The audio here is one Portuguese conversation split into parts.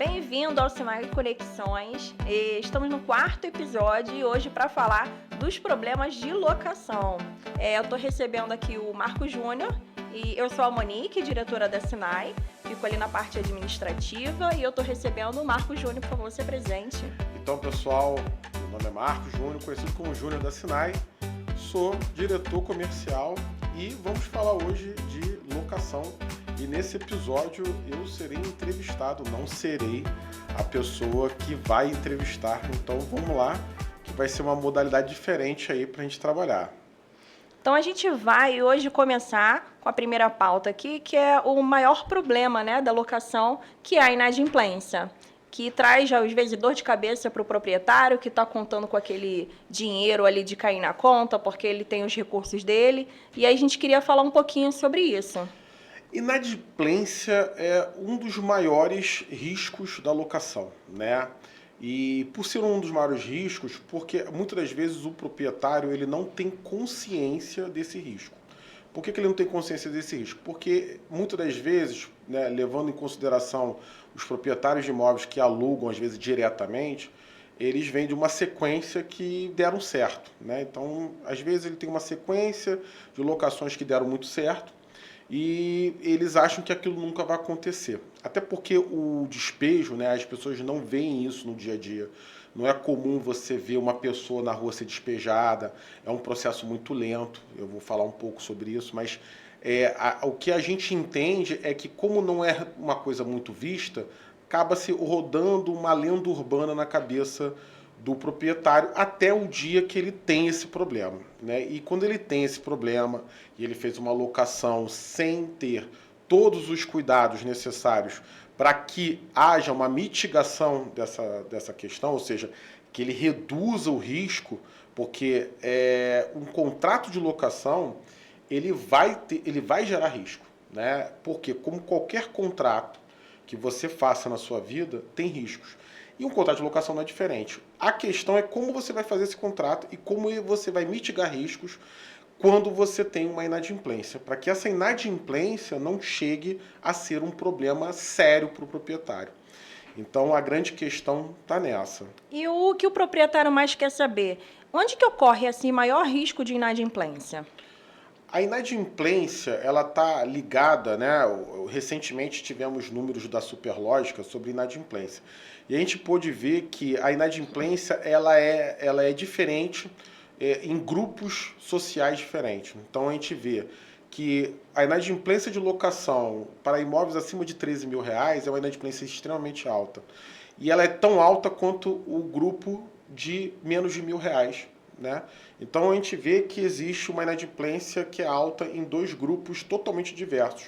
Bem-vindo ao Sinai Conexões. Estamos no 4º episódio e hoje para falar dos problemas de locação. Eu estou recebendo aqui o Marco Júnior e eu sou a Monique, diretora da Sinai, fico ali na parte administrativa e eu estou recebendo o Marco Júnior, por favor, se presente. Então, pessoal, meu nome é Marco Júnior, conhecido como Júnior da Sinai, sou diretor comercial e vamos falar hoje de locação. E nesse episódio eu serei entrevistado, não serei a pessoa que vai entrevistar. Então vamos lá, que vai ser uma modalidade diferente aí para a gente trabalhar. Então a gente vai hoje começar com a primeira pauta aqui, que é o maior problema, da locação, que é a inadimplência, que traz, às vezes, dor de cabeça para o proprietário, que está contando com aquele dinheiro ali de cair na conta, porque ele tem os recursos dele. E aí a gente queria falar um pouquinho sobre isso. Inadimplência é um dos maiores riscos da locação, né? E por ser um dos maiores riscos, porque muitas das vezes o proprietário ele não tem consciência desse risco. Por que ele não tem consciência desse risco? Porque muitas das vezes, né, levando em consideração os proprietários de imóveis que alugam às vezes diretamente, eles vêm de uma sequência que deram certo, né? Então, às vezes ele tem uma sequência de locações que deram muito certo, e eles acham que aquilo nunca vai acontecer. Até porque o despejo, né, as pessoas não veem isso no dia a dia. Não é comum você ver uma pessoa na rua ser despejada, é um processo muito lento, eu vou falar um pouco sobre isso, mas o que a gente entende é que, como não é uma coisa muito vista, acaba-se rodando uma lenda urbana na cabeça do proprietário até o dia que ele tem esse problema, né? E quando ele tem esse problema e ele fez uma locação sem ter todos os cuidados necessários para que haja uma mitigação dessa questão, ou seja, que ele reduza o risco, porque um contrato de locação ele vai gerar risco, né? Porque como qualquer contrato que você faça na sua vida tem riscos. E um contrato de locação não é diferente. A questão é como você vai fazer esse contrato e como você vai mitigar riscos quando você tem uma inadimplência, para que essa inadimplência não chegue a ser um problema sério para o proprietário. Então, a grande questão está nessa. E o que o proprietário mais quer saber? Onde que ocorre assim maior risco de inadimplência? A inadimplência, ela está ligada, né? Recentemente tivemos números da Superlógica sobre inadimplência. E a gente pôde ver que a inadimplência ela é diferente em grupos sociais diferentes. Então a gente vê que a inadimplência de locação para imóveis acima de 13 mil reais é uma inadimplência extremamente alta. E ela é tão alta quanto o grupo de menos de R$ 1.000, né? Então a gente vê que existe uma inadimplência que é alta em dois grupos totalmente diversos.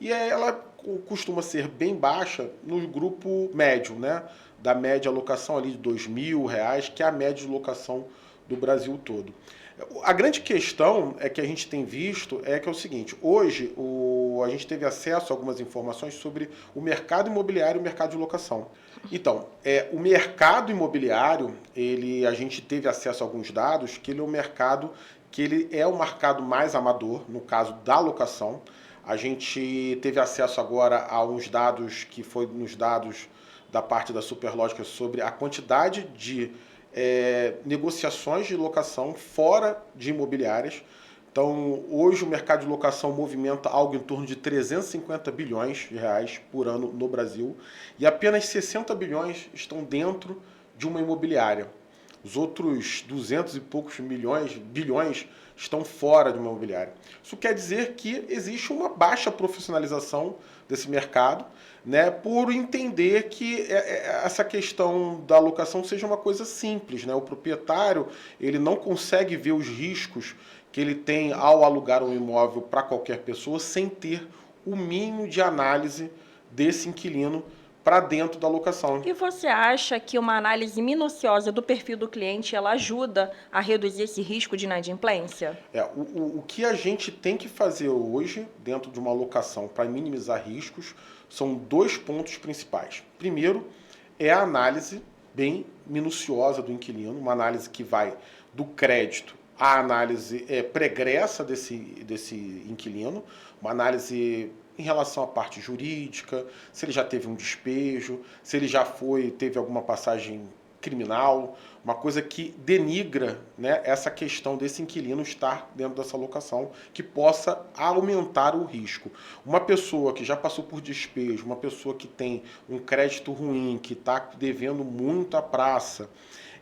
E ela costuma ser bem baixa no grupo médio, né? Da média alocação ali de R$ 2.000, que é a média de locação do Brasil todo. A grande questão que a gente tem visto é que é o seguinte: hoje a gente teve acesso a algumas informações sobre o mercado imobiliário e o mercado de locação. Então, o mercado imobiliário, a gente teve acesso a alguns dados que ele é o mercado mais amador, no caso da locação. A gente teve acesso agora a uns dados que foi nos dados da parte da Superlógica sobre a quantidade de negociações de locação fora de imobiliárias. Então, hoje o mercado de locação movimenta algo em torno de 350 bilhões de reais por ano no Brasil e apenas 60 bilhões estão dentro de uma imobiliária. Os outros 200 e poucos bilhões estão fora de uma imobiliária. Isso quer dizer que existe uma baixa profissionalização desse mercado, né, por entender que essa questão da locação seja uma coisa simples, né? O proprietário ele não consegue ver os riscos que ele tem ao alugar um imóvel para qualquer pessoa sem ter o mínimo de análise desse inquilino para dentro da locação. E você acha que uma análise minuciosa do perfil do cliente ela ajuda a reduzir esse risco de inadimplência? O que a gente tem que fazer hoje dentro de uma locação para minimizar riscos são dois pontos principais. Primeiro é a análise bem minuciosa do inquilino, uma análise que vai do crédito à análise pregressa desse inquilino, uma análise em relação à parte jurídica, se ele já teve um despejo, se ele já teve alguma passagem criminal, uma coisa que denigra, né, essa questão desse inquilino estar dentro dessa locação, que possa aumentar o risco. Uma pessoa que já passou por despejo, uma pessoa que tem um crédito ruim, que está devendo muito à praça,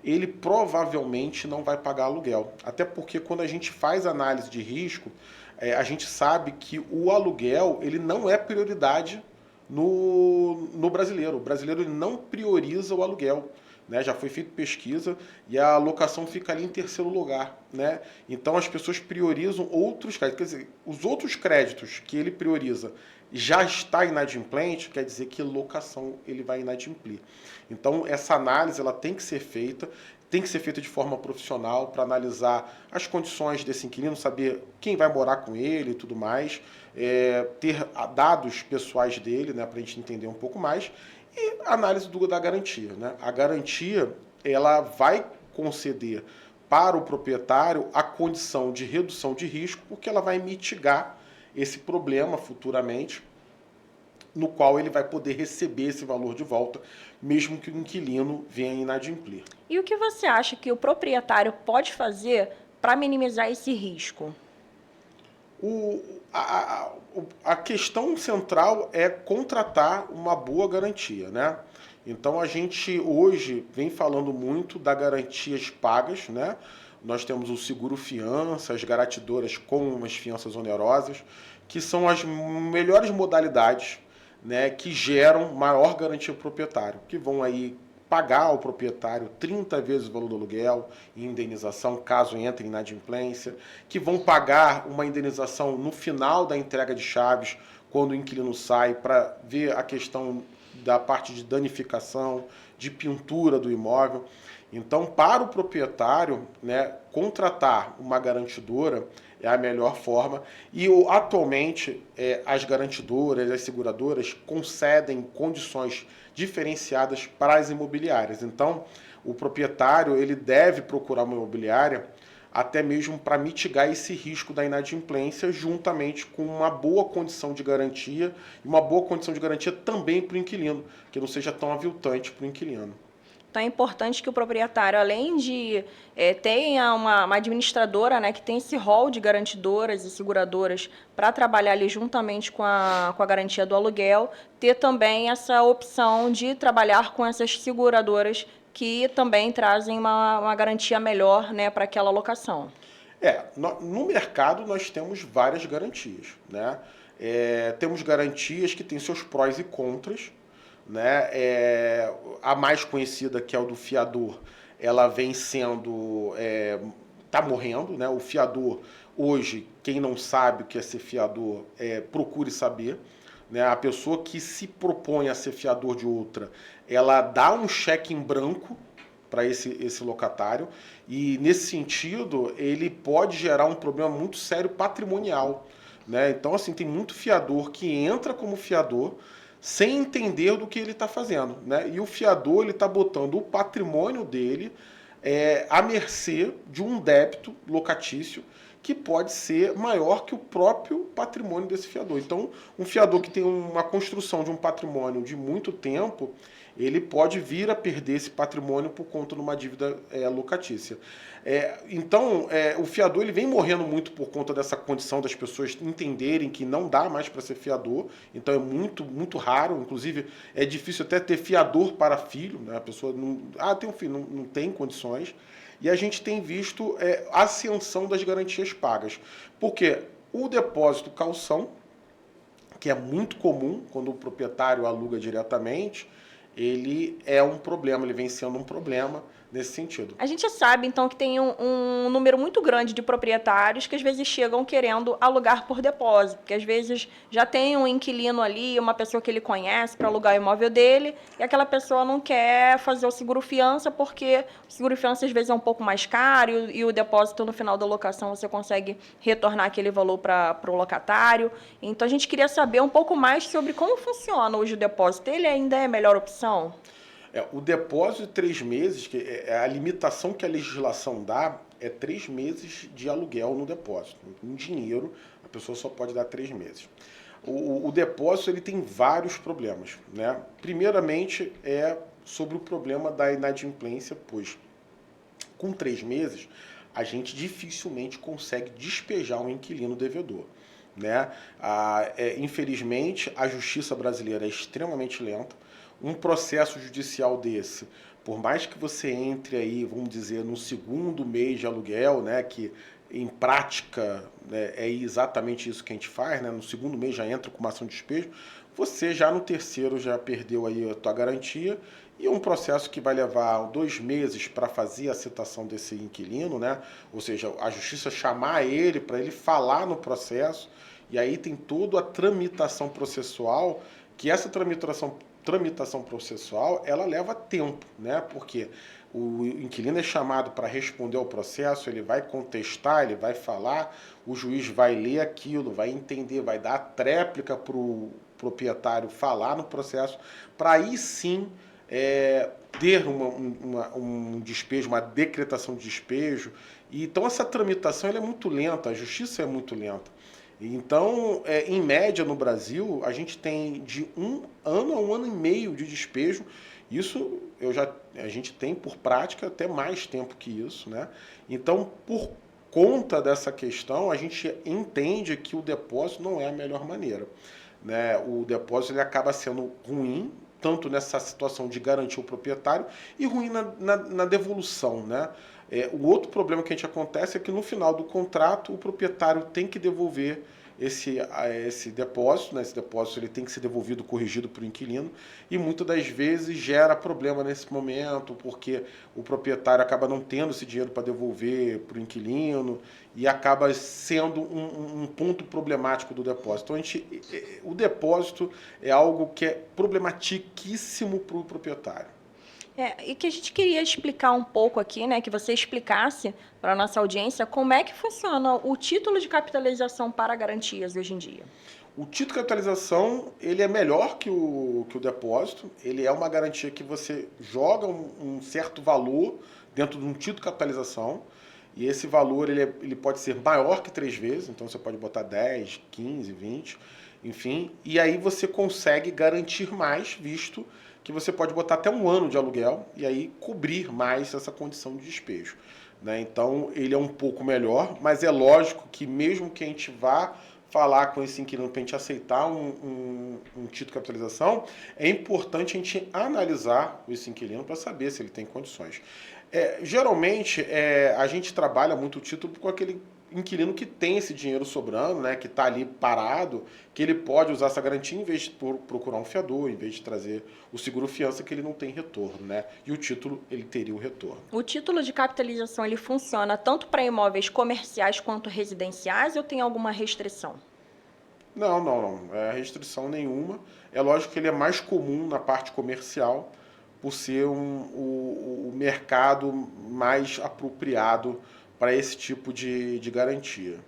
ele provavelmente não vai pagar aluguel. Até porque quando a gente faz análise de risco, a gente sabe que o aluguel ele não é prioridade no brasileiro. O brasileiro ele não prioriza o aluguel. Né, já foi feita pesquisa e a locação fica ali em terceiro lugar. Né? Então as pessoas priorizam outros créditos. Quer dizer, os outros créditos que ele prioriza já está inadimplente, quer dizer que locação ele vai inadimplir. Então essa análise ela tem que ser feita de forma profissional para analisar as condições desse inquilino, saber quem vai morar com ele e tudo mais, ter dados pessoais dele, né, para a gente entender um pouco mais. E a análise da garantia. Né? A garantia ela vai conceder para o proprietário a condição de redução de risco, porque ela vai mitigar esse problema futuramente, no qual ele vai poder receber esse valor de volta, mesmo que o inquilino venha inadimplir. E o que você acha que o proprietário pode fazer para minimizar esse risco? A questão central é contratar uma boa garantia, né? Então a gente hoje vem falando muito das garantias pagas, né? Nós temos o seguro fiança, as garantidoras com as fianças onerosas, que são as melhores modalidades, né, que geram maior garantia ao proprietário, que vão aí pagar ao proprietário 30 vezes o valor do aluguel em indenização, caso entre em inadimplência, que vão pagar uma indenização no final da entrega de chaves, quando o inquilino sai, para ver a questão da parte de danificação, de pintura do imóvel. Então, para o proprietário, né, contratar uma garantidora é a melhor forma. E atualmente as garantidoras, as seguradoras concedem condições diferenciadas para as imobiliárias. Então, o proprietário ele deve procurar uma imobiliária até mesmo para mitigar esse risco da inadimplência, juntamente com uma boa condição de garantia e uma boa condição de garantia também para o inquilino, que não seja tão aviltante para o inquilino. Então é importante que o proprietário, além de tenha uma administradora, né, que tem esse rol de garantidoras e seguradoras para trabalhar ali juntamente com a garantia do aluguel, ter também essa opção de trabalhar com essas seguradoras que também trazem uma garantia melhor, né, para aquela locação. No mercado nós temos várias garantias, né? Temos garantias que têm seus prós e contras, né? A mais conhecida, que é o do fiador, ela vem sendo... tá morrendo, né? O fiador, hoje, quem não sabe o que é ser fiador, procure saber. Né? A pessoa que se propõe a ser fiador de outra, ela dá um cheque em branco para esse locatário, e nesse sentido ele pode gerar um problema muito sério patrimonial. Né? Então, assim, tem muito fiador que entra como fiador sem entender do que ele está fazendo. Né? E o fiador ele está botando o patrimônio dele à mercê de um débito locatício que pode ser maior que o próprio patrimônio desse fiador. Então, um fiador que tem uma construção de um patrimônio de muito tempo, ele pode vir a perder esse patrimônio por conta de uma dívida locatícia. Então, o fiador ele vem morrendo muito por conta dessa condição das pessoas entenderem que não dá mais para ser fiador. Então, é muito, muito raro. Inclusive, é difícil até ter fiador para filho. Né? A pessoa não... tem um filho, não tem condições. E a gente tem visto a ascensão das garantias pagas. Porque o depósito calção, que é muito comum quando o proprietário aluga diretamente, ele é um problema, ele vem sendo um problema nesse sentido. A gente sabe, então, que tem um número muito grande de proprietários que às vezes chegam querendo alugar por depósito, porque às vezes já tem um inquilino ali, uma pessoa que ele conhece para alugar o imóvel dele, e aquela pessoa não quer fazer o seguro-fiança, porque o seguro-fiança às vezes é um pouco mais caro e o depósito no final da locação você consegue retornar aquele valor para o locatário. Então a gente queria saber um pouco mais sobre como funciona hoje o depósito. Ele ainda é a melhor opção? O depósito de 3 meses, que a limitação que a legislação dá é 3 meses de aluguel no depósito. Em dinheiro, a pessoa só pode dar 3 meses. O depósito ele tem vários problemas, né? Primeiramente é sobre o problema da inadimplência, pois com 3 meses a gente dificilmente consegue despejar um inquilino devedor, né? Infelizmente a justiça brasileira é extremamente lenta. Um processo judicial desse, por mais que você entre aí, vamos dizer, no segundo mês de aluguel, né, que em prática, né, é exatamente isso que a gente faz, né, no segundo mês já entra com uma ação de despejo, você já no terceiro já perdeu aí a tua garantia e um processo que vai levar 2 meses para fazer a citação desse inquilino, né, ou seja, a justiça chamar ele para ele falar no processo, e aí tem toda a tramitação processual, que essa tramitação processual, ela leva tempo, né? Porque o inquilino é chamado para responder ao processo, ele vai contestar, ele vai falar, o juiz vai ler aquilo, vai entender, vai dar a tréplica para o proprietário falar no processo, para aí sim ter um despejo, uma decretação de despejo. E, então essa tramitação ela é muito lenta, a justiça é muito lenta. Então, em média no Brasil, a gente tem de 1 ano a 1 ano e meio de despejo. Isso a gente tem por prática até mais tempo que isso, né? Então, por conta dessa questão, a gente entende que o depósito não é a melhor maneira, né? O depósito ele acaba sendo ruim, tanto nessa situação de garantir o proprietário e ruim na devolução, né? O outro problema que a gente acontece é que no final do contrato o proprietário tem que devolver esse depósito, né? Esse depósito ele tem que ser devolvido, corrigido para o inquilino, e muitas das vezes gera problema nesse momento, porque o proprietário acaba não tendo esse dinheiro para devolver para o inquilino e acaba sendo um ponto problemático do depósito. Então o depósito é algo que é problematiquíssimo para o proprietário. E que a gente queria explicar um pouco aqui, né, que você explicasse para a nossa audiência como é que funciona o título de capitalização para garantias hoje em dia. O título de capitalização ele é melhor que o depósito, ele é uma garantia que você joga um certo valor dentro de um título de capitalização, e esse valor ele pode ser maior que 3 vezes, então você pode botar 10, 15, 20, enfim, e aí você consegue garantir mais, visto que você pode botar até 1 ano de aluguel e aí cobrir mais essa condição de despejo, né? Então ele é um pouco melhor, mas é lógico que mesmo que a gente vá falar com esse inquilino para a gente aceitar um título de capitalização, é importante a gente analisar esse inquilino para saber se ele tem condições. Geralmente a gente trabalha muito o título com aquele inquilino que tem esse dinheiro sobrando, né, que está ali parado, que ele pode usar essa garantia em vez de procurar um fiador, em vez de trazer o seguro-fiança, que ele não tem retorno, né? E o título, ele teria o retorno. O título de capitalização, ele funciona tanto para imóveis comerciais quanto residenciais ou tem alguma restrição? Não. Restrição nenhuma. É lógico que ele é mais comum na parte comercial, por ser o mercado mais apropriado para esse tipo de garantia.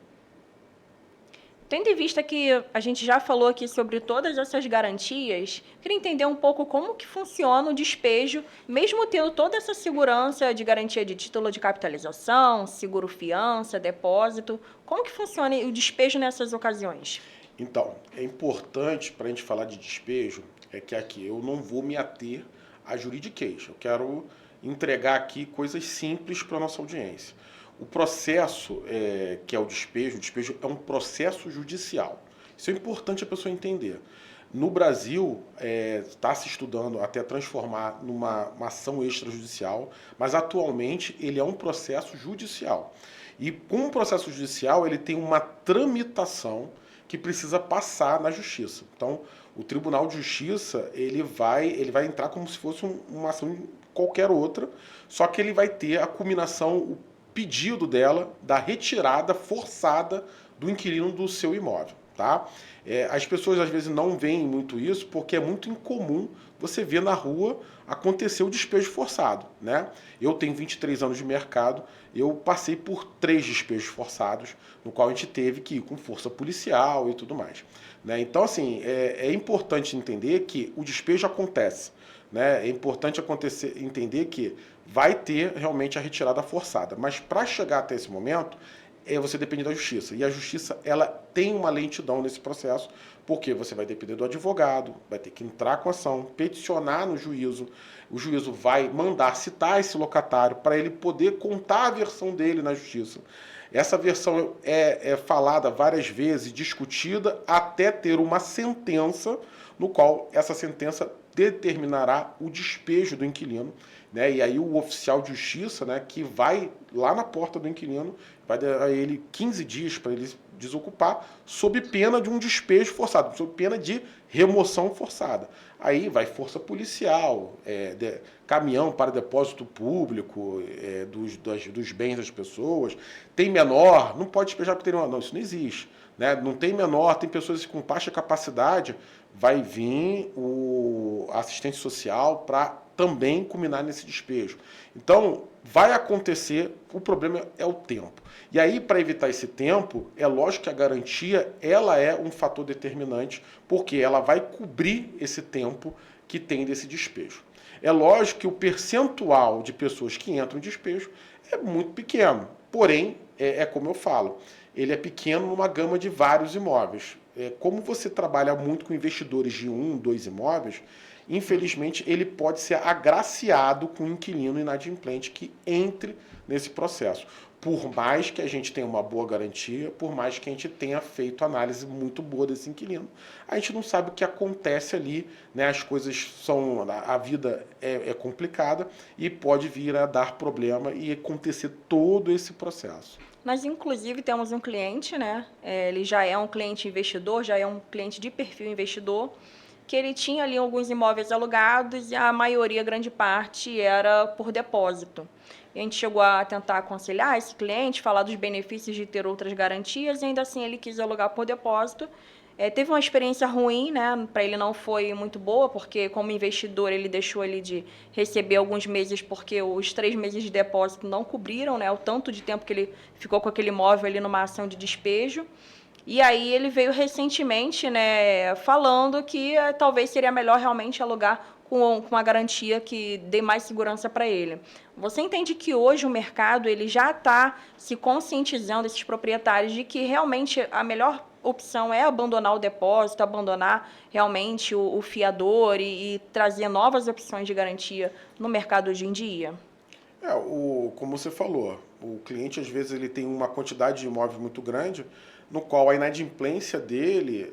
Tendo em vista que a gente já falou aqui sobre todas essas garantias, queria entender um pouco como que funciona o despejo, mesmo tendo toda essa segurança de garantia de título de capitalização, seguro-fiança, depósito. Como que funciona o despejo nessas ocasiões? Então, é importante para a gente falar de despejo, é que aqui eu não vou me ater a juridiquês. Eu quero entregar aqui coisas simples para a nossa audiência. O processo que é o despejo é um processo judicial. Isso é importante a pessoa entender. No Brasil, está se estudando até transformar numa ação extrajudicial, mas atualmente ele é um processo judicial. E com o processo judicial, ele tem uma tramitação que precisa passar na justiça. Então, o Tribunal de Justiça ele vai entrar como se fosse uma ação qualquer outra, só que ele vai ter a culminação, o pedido dela da retirada forçada do inquilino do seu imóvel, tá? As pessoas às vezes não veem muito isso porque é muito incomum você ver na rua acontecer o despejo forçado, né? Eu tenho 23 anos de mercado, eu passei por 3 despejos forçados, no qual a gente teve que ir com força policial e tudo mais, né? Então, assim, é importante entender que o despejo acontece, né? É importante entender que vai ter realmente a retirada forçada, mas para chegar até esse momento, você depende da justiça. E a justiça, ela tem uma lentidão nesse processo, porque você vai depender do advogado, vai ter que entrar com a ação, peticionar no juízo, o juízo vai mandar citar esse locatário para ele poder contar a versão dele na justiça. Essa versão é falada várias vezes, discutida, até ter uma sentença, no qual essa sentença determinará o despejo do inquilino, né? E aí o oficial de justiça, né, que vai lá na porta do inquilino, vai dar a ele 15 dias para ele desocupar, sob pena de um despejo forçado, sob pena de remoção forçada. Aí vai força policial, caminhão para depósito público dos bens das pessoas. Tem menor, não pode despejar porque tem menor. Não, isso não existe. Né? Não tem menor, tem pessoas com baixa capacidade, vai vir o assistente social para também culminar nesse despejo. Então, vai acontecer, o problema é o tempo. E aí, para evitar esse tempo, é lógico que a garantia ela é um fator determinante, porque ela vai cobrir esse tempo que tem desse despejo. É lógico que o percentual de pessoas que entram em despejo é muito pequeno, porém, como eu falo, ele é pequeno numa gama de vários imóveis. Como você trabalha muito com investidores de 1, 2 imóveis, infelizmente ele pode ser agraciado com um inquilino inadimplente que entre nesse processo. Por mais que a gente tenha uma boa garantia, por mais que a gente tenha feito análise muito boa desse inquilino, a gente não sabe o que acontece ali, né? As coisas são, a vida é complicada e pode vir a dar problema e acontecer todo esse processo. Nós, inclusive, temos um cliente, né? Ele já é um cliente investidor, já é um cliente de perfil investidor, que ele tinha ali alguns imóveis alugados e a maioria, grande parte, era por depósito. E a gente chegou a tentar aconselhar esse cliente, falar dos benefícios de ter outras garantias, e ainda assim ele quis alugar por depósito. Teve uma experiência ruim, né? Para ele não foi muito boa, porque como investidor ele deixou ele de receber alguns meses, porque os 3 meses de depósito não cobriram, né? O tanto de tempo que ele ficou com aquele imóvel ali numa ação de despejo. E aí ele veio recentemente, né, falando que talvez seria melhor realmente alugar com uma garantia que dê mais segurança para ele. Você entende que hoje o mercado ele já está se conscientizando, esses proprietários, de que realmente a melhor opção é abandonar o depósito, abandonar realmente o fiador e trazer novas opções de garantia no mercado hoje em dia? Como você falou, o cliente às vezes ele tem uma quantidade de imóvel muito grande, no qual a inadimplência dele,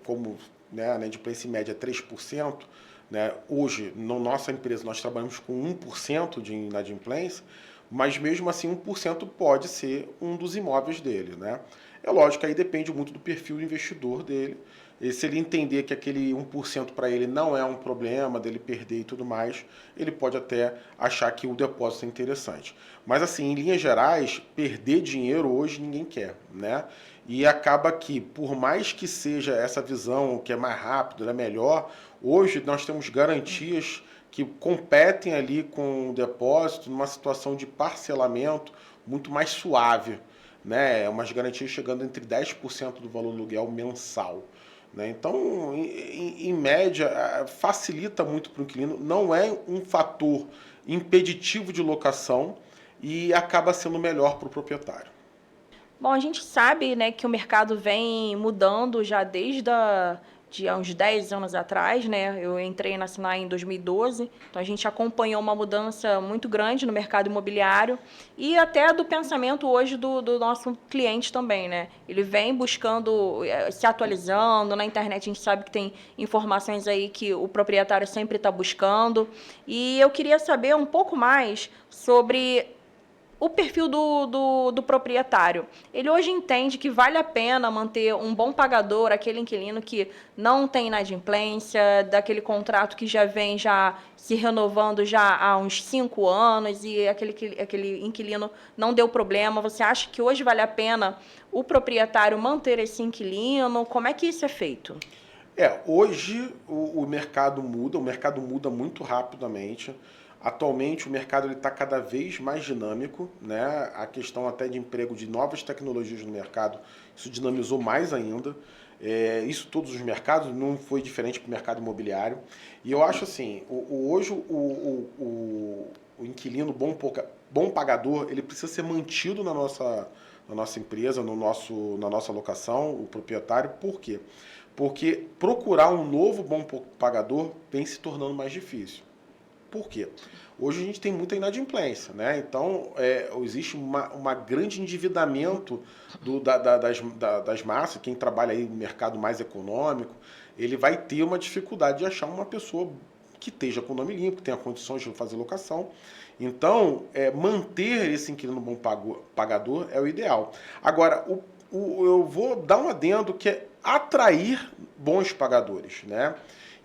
como, né, a inadimplência em média é 3%, né, hoje, na nossa empresa, nós trabalhamos com 1% de inadimplência, mas mesmo assim 1% pode ser um dos imóveis dele. Né? É lógico que aí depende muito do perfil do investidor dele, e se ele entender que aquele 1% para ele não é um problema dele perder e tudo mais, ele pode até achar que o depósito é interessante. Mas assim, em linhas gerais, perder dinheiro hoje ninguém quer, né? E acaba que, por mais que seja essa visão que é mais rápido, é melhor, hoje nós temos garantias que competem ali com o depósito numa situação de parcelamento muito mais suave, né? Umas garantias chegando entre 10% do valor do aluguel mensal. Né? Então, em média, facilita muito para o inquilino, não é um fator impeditivo de locação e acaba sendo melhor para o proprietário. Bom, a gente sabe, né, que o mercado vem mudando já desde de há uns 10 anos atrás, né? Eu entrei na Sinai em 2012, então a gente acompanhou uma mudança muito grande no mercado imobiliário e até do pensamento hoje do nosso cliente também, né? Ele vem buscando, se atualizando, na internet a gente sabe que tem informações aí que o proprietário sempre está buscando. E eu queria saber um pouco mais sobre o perfil do proprietário. Ele hoje entende que vale a pena manter um bom pagador, aquele inquilino que não tem inadimplência, daquele contrato que já vem já se renovando já há uns 5 anos e aquele inquilino não deu problema. Você acha que hoje vale a pena o proprietário manter esse inquilino? Como é que isso é feito? Hoje o mercado muda muito rapidamente. Atualmente o mercado está cada vez mais dinâmico, né? A questão até de emprego de novas tecnologias no mercado, isso dinamizou mais ainda. Isso todos os mercados, não foi diferente para o mercado imobiliário. E eu acho assim, hoje o inquilino bom pagador, ele precisa ser mantido na na nossa empresa, na nossa locação, o proprietário. Por quê? Porque procurar um novo bom pagador vem se tornando mais difícil. Por quê? Hoje a gente tem muita inadimplência, né? Então, existe uma grande endividamento das massas. Quem trabalha aí no mercado mais econômico, ele vai ter uma dificuldade de achar uma pessoa que esteja com o nome limpo, que tenha condições de fazer locação. Então, manter esse inquilino bom pagador é o ideal. Agora, eu vou dar um adendo que é atrair bons pagadores, né?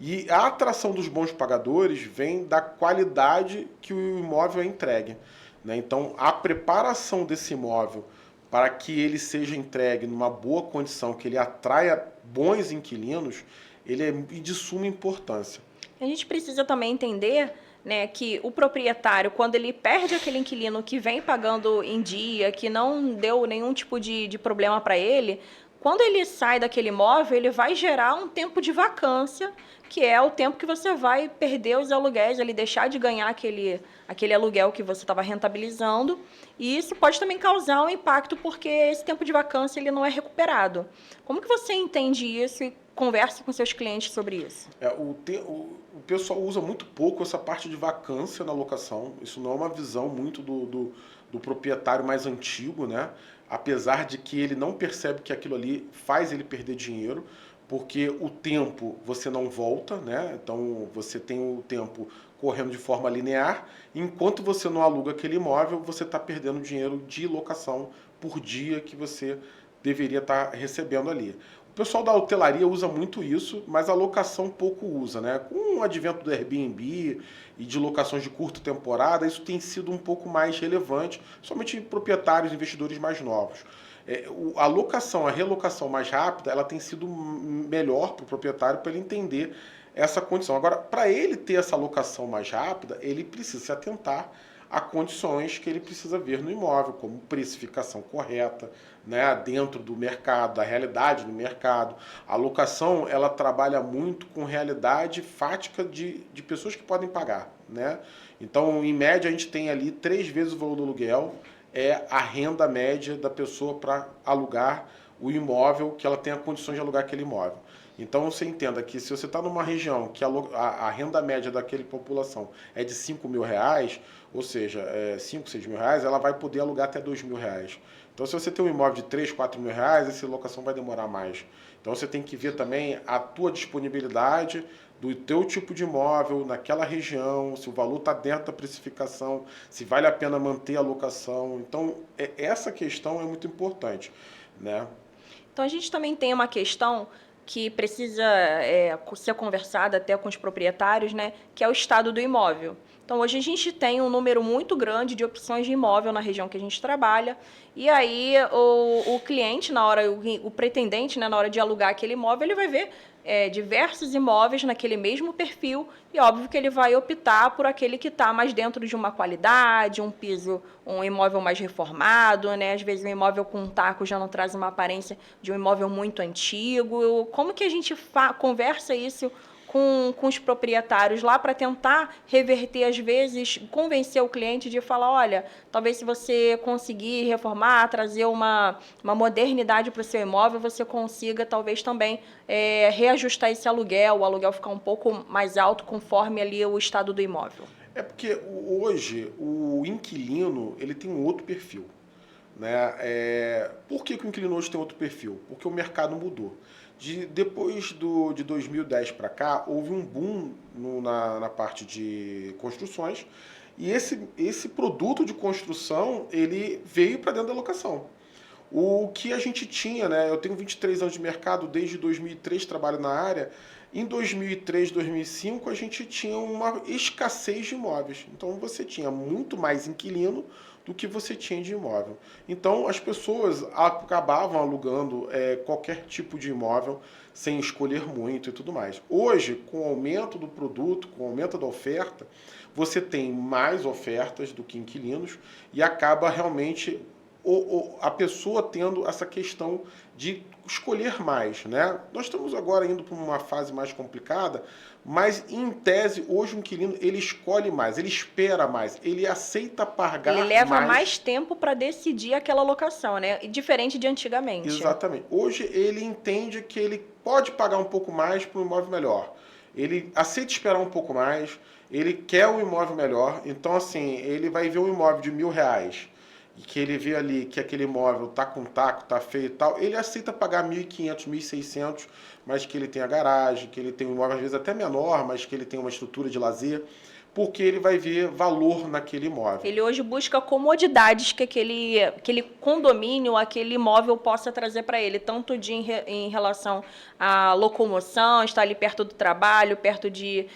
E a atração dos bons pagadores vem da qualidade que o imóvel é entregue, né? Então, a preparação desse imóvel para que ele seja entregue numa boa condição, que ele atraia bons inquilinos, ele é de suma importância. A gente precisa também entender, né, que o proprietário, quando ele perde aquele inquilino que vem pagando em dia, que não deu nenhum tipo de problema para ele, quando ele sai daquele imóvel, ele vai gerar um tempo de vacância, que é o tempo que você vai perder os aluguéis, ele deixar de ganhar aquele aluguel que você estava rentabilizando. E isso pode também causar um impacto, porque esse tempo de vacância ele não é recuperado. Como que você entende isso e conversa com seus clientes sobre isso? O pessoal usa muito pouco essa parte de vacância na locação. Isso não é uma visão muito do proprietário mais antigo, né? Apesar de que ele não percebe que aquilo ali faz ele perder dinheiro, porque o tempo você não volta, né? Então você tem o tempo correndo de forma linear, enquanto você não aluga aquele imóvel, você está perdendo dinheiro de locação por dia que você deveria estar recebendo ali. O pessoal da hotelaria usa muito isso, mas a locação pouco usa, né? Com o advento do Airbnb e de locações de curta temporada, isso tem sido um pouco mais relevante, somente em proprietários, investidores mais novos. A relocação mais rápida, ela tem sido melhor para o proprietário para ele entender essa condição. Agora, para ele ter essa locação mais rápida, ele precisa se atentar a condições que ele precisa ver no imóvel, como precificação correta, né, dentro do mercado, da realidade do mercado. A locação, ela trabalha muito com realidade fática de pessoas que podem pagar, né? Então, em média, a gente tem ali 3 vezes o valor do aluguel, é a renda média da pessoa para alugar o imóvel, que ela tenha condições de alugar aquele imóvel. Então você entenda que se você está numa região que a renda média daquela população é de R$ 5.000, ou seja, 5, 6 mil reais, ela vai poder alugar até R$ 2.000. Então se você tem um imóvel de 3, 4 mil reais, essa locação vai demorar mais. Então você tem que ver também a tua disponibilidade do teu tipo de imóvel naquela região, se o valor está dentro da precificação, se vale a pena manter a locação. Então essa questão é muito importante, né? Então a gente também tem uma questão que precisa ser conversada até com os proprietários, né, que é o estado do imóvel. Então, hoje a gente tem um número muito grande de opções de imóvel na região que a gente trabalha, e aí o cliente, o pretendente, né, na hora de alugar aquele imóvel, ele vai ver diversos imóveis naquele mesmo perfil, e óbvio que ele vai optar por aquele que está mais dentro de uma qualidade, um piso, um imóvel mais reformado, né? Às vezes um imóvel com um taco já não traz uma aparência de um imóvel muito antigo. Como que a gente conversa isso com os proprietários lá para tentar reverter, às vezes, convencer o cliente de falar, olha, talvez se você conseguir reformar, trazer uma modernidade para o seu imóvel, você consiga talvez também reajustar esse aluguel, o aluguel ficar um pouco mais alto conforme ali o estado do imóvel. É porque hoje o inquilino ele tem um outro perfil, né? Por que o inquilino hoje tem outro perfil? Porque o mercado mudou. Depois de 2010 para cá, houve um boom na parte de construções e esse produto de construção ele veio para dentro da locação. O que a gente tinha, né? Eu tenho 23 anos de mercado, desde 2003 trabalho na área. Em 2003, 2005, a gente tinha uma escassez de imóveis. Então, você tinha muito mais inquilino do que você tinha de imóvel. Então, as pessoas acabavam alugando qualquer tipo de imóvel sem escolher muito e tudo mais. Hoje, com o aumento do produto, com o aumento da oferta, você tem mais ofertas do que inquilinos e acaba realmente a pessoa tendo essa questão de escolher mais, né? Nós estamos agora indo para uma fase mais complicada, mas em tese, hoje o inquilino ele escolhe mais, ele espera mais, ele aceita pagar Ele leva mais. mais tempo para decidir aquela locação, né? Diferente de antigamente. Exatamente. Hoje ele entende que ele pode pagar um pouco mais por um imóvel melhor. Ele aceita esperar um pouco mais, ele quer um imóvel melhor, então assim, ele vai ver um imóvel de R$ 1.000 e que ele vê ali que aquele imóvel tá com taco, tá feio e tal, ele aceita pagar 1.500, 1.600, mas que ele tem a garagem, que ele tem um imóvel às vezes até menor, mas que ele tem uma estrutura de lazer, porque ele vai ver valor naquele imóvel. Ele hoje busca comodidades que aquele condomínio, aquele imóvel possa trazer para ele, tanto em relação à locomoção, estar ali perto do trabalho, perto de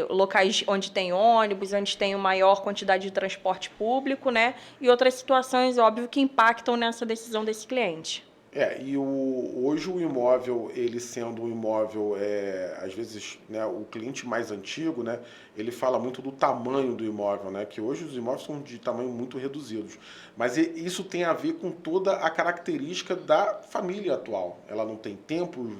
locais onde tem ônibus, onde tem uma maior quantidade de transporte público, né? E outras situações, óbvio, que impactam nessa decisão desse cliente. Hoje o imóvel, ele sendo um imóvel, às vezes, né, o cliente mais antigo, né, ele fala muito do tamanho do imóvel, né, que hoje os imóveis são de tamanho muito reduzidos. Mas isso tem a ver com toda a característica da família atual. Ela não tem tempo, o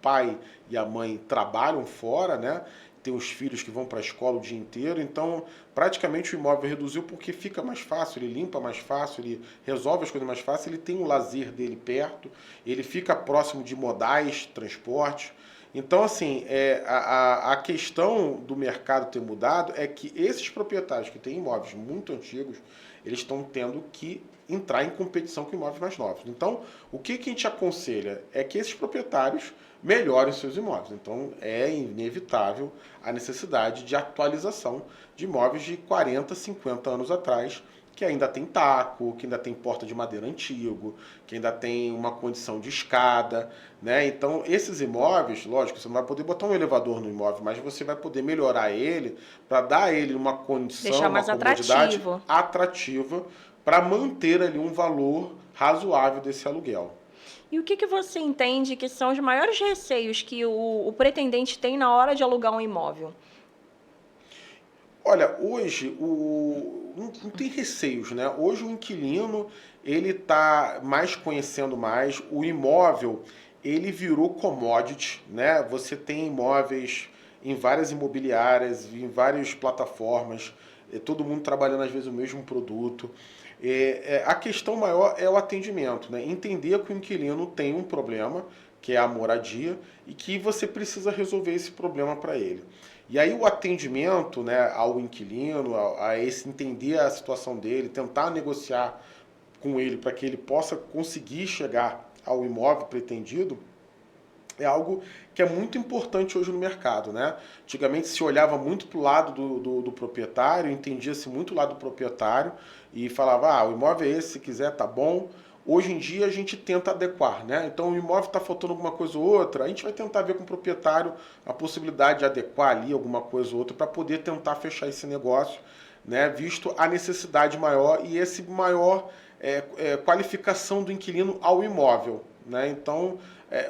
pai e a mãe trabalham fora, né, tem os filhos que vão para a escola o dia inteiro, então praticamente o imóvel reduziu porque fica mais fácil, ele limpa mais fácil, ele resolve as coisas mais fácil, ele tem o lazer dele perto, ele fica próximo de modais, transporte. Então, assim, a questão do mercado ter mudado é que esses proprietários que têm imóveis muito antigos, eles estão tendo que entrar em competição com imóveis mais novos. Então, o que a gente aconselha é que esses proprietários melhorem seus imóveis. Então, é inevitável a necessidade de atualização de imóveis de 40, 50 anos atrás, que ainda tem taco, que ainda tem porta de madeira antigo, que ainda tem uma condição de escada, né? Então, esses imóveis, lógico, você não vai poder botar um elevador no imóvel, mas você vai poder melhorar ele para dar a ele uma condição, deixar mais uma comodidade atrativa para manter ali um valor razoável desse aluguel. E o que você entende que são os maiores receios que o pretendente tem na hora de alugar um imóvel? Olha, hoje não tem receios, né? Hoje o inquilino ele está mais conhecendo mais, o imóvel ele virou commodity, né? Você tem imóveis em várias imobiliárias, em várias plataformas, todo mundo trabalhando às vezes o mesmo produto. A questão maior é o atendimento, né? Entender que o inquilino tem um problema, que é a moradia, e que você precisa resolver esse problema para ele. E aí o atendimento, né, ao inquilino, a esse entender a situação dele, tentar negociar com ele para que ele possa conseguir chegar ao imóvel pretendido, é algo que é muito importante hoje no mercado, né? Antigamente se olhava muito para o lado do proprietário, entendia-se muito o lado do proprietário e falava, o imóvel é esse, se quiser, tá bom. Hoje em dia a gente tenta adequar, né? Então o imóvel está faltando alguma coisa ou outra, a gente vai tentar ver com o proprietário a possibilidade de adequar ali alguma coisa ou outra para poder tentar fechar esse negócio, né? Visto a necessidade maior e esse maior qualificação do inquilino ao imóvel, né? Então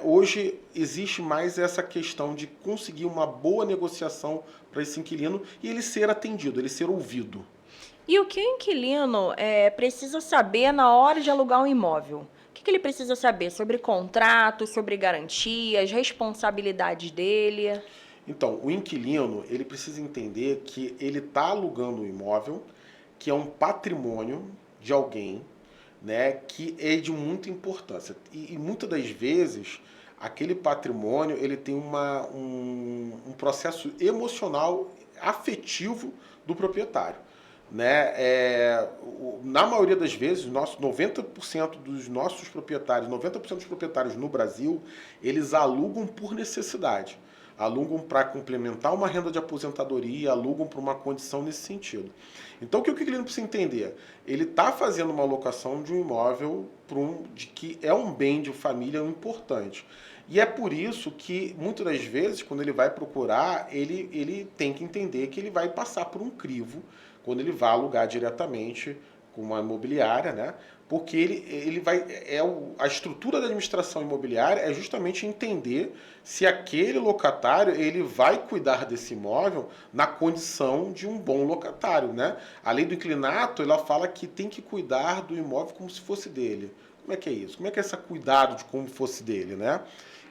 hoje existe mais essa questão de conseguir uma boa negociação para esse inquilino e ele ser atendido, ele ser ouvido. E o que o inquilino precisa saber na hora de alugar um imóvel? O que ele precisa saber sobre contrato, sobre garantias, responsabilidades dele? Então, o inquilino ele precisa entender que ele está alugando um imóvel, que é um patrimônio de alguém, né, que é de muita importância. E muitas das vezes, aquele patrimônio ele tem um processo emocional, afetivo do proprietário. Né? Na maioria das vezes, 90% dos nossos proprietários, 90% dos proprietários no Brasil, eles alugam por necessidade. Alugam para complementar uma renda de aposentadoria, alugam para uma condição nesse sentido. Então, o que o cliente precisa entender? Ele está fazendo uma alocação de um imóvel de que é um bem de família importante. E é por isso que, muitas das vezes, quando ele vai procurar, ele tem que entender que ele vai passar por um crivo quando ele vai alugar diretamente com uma imobiliária, né? Porque ele vai. A estrutura da administração imobiliária é justamente entender se aquele locatário ele vai cuidar desse imóvel na condição de um bom locatário, né? A lei do inquilinato ela fala que tem que cuidar do imóvel como se fosse dele, Como é que é isso? Como é que é esse cuidado de como fosse dele, né?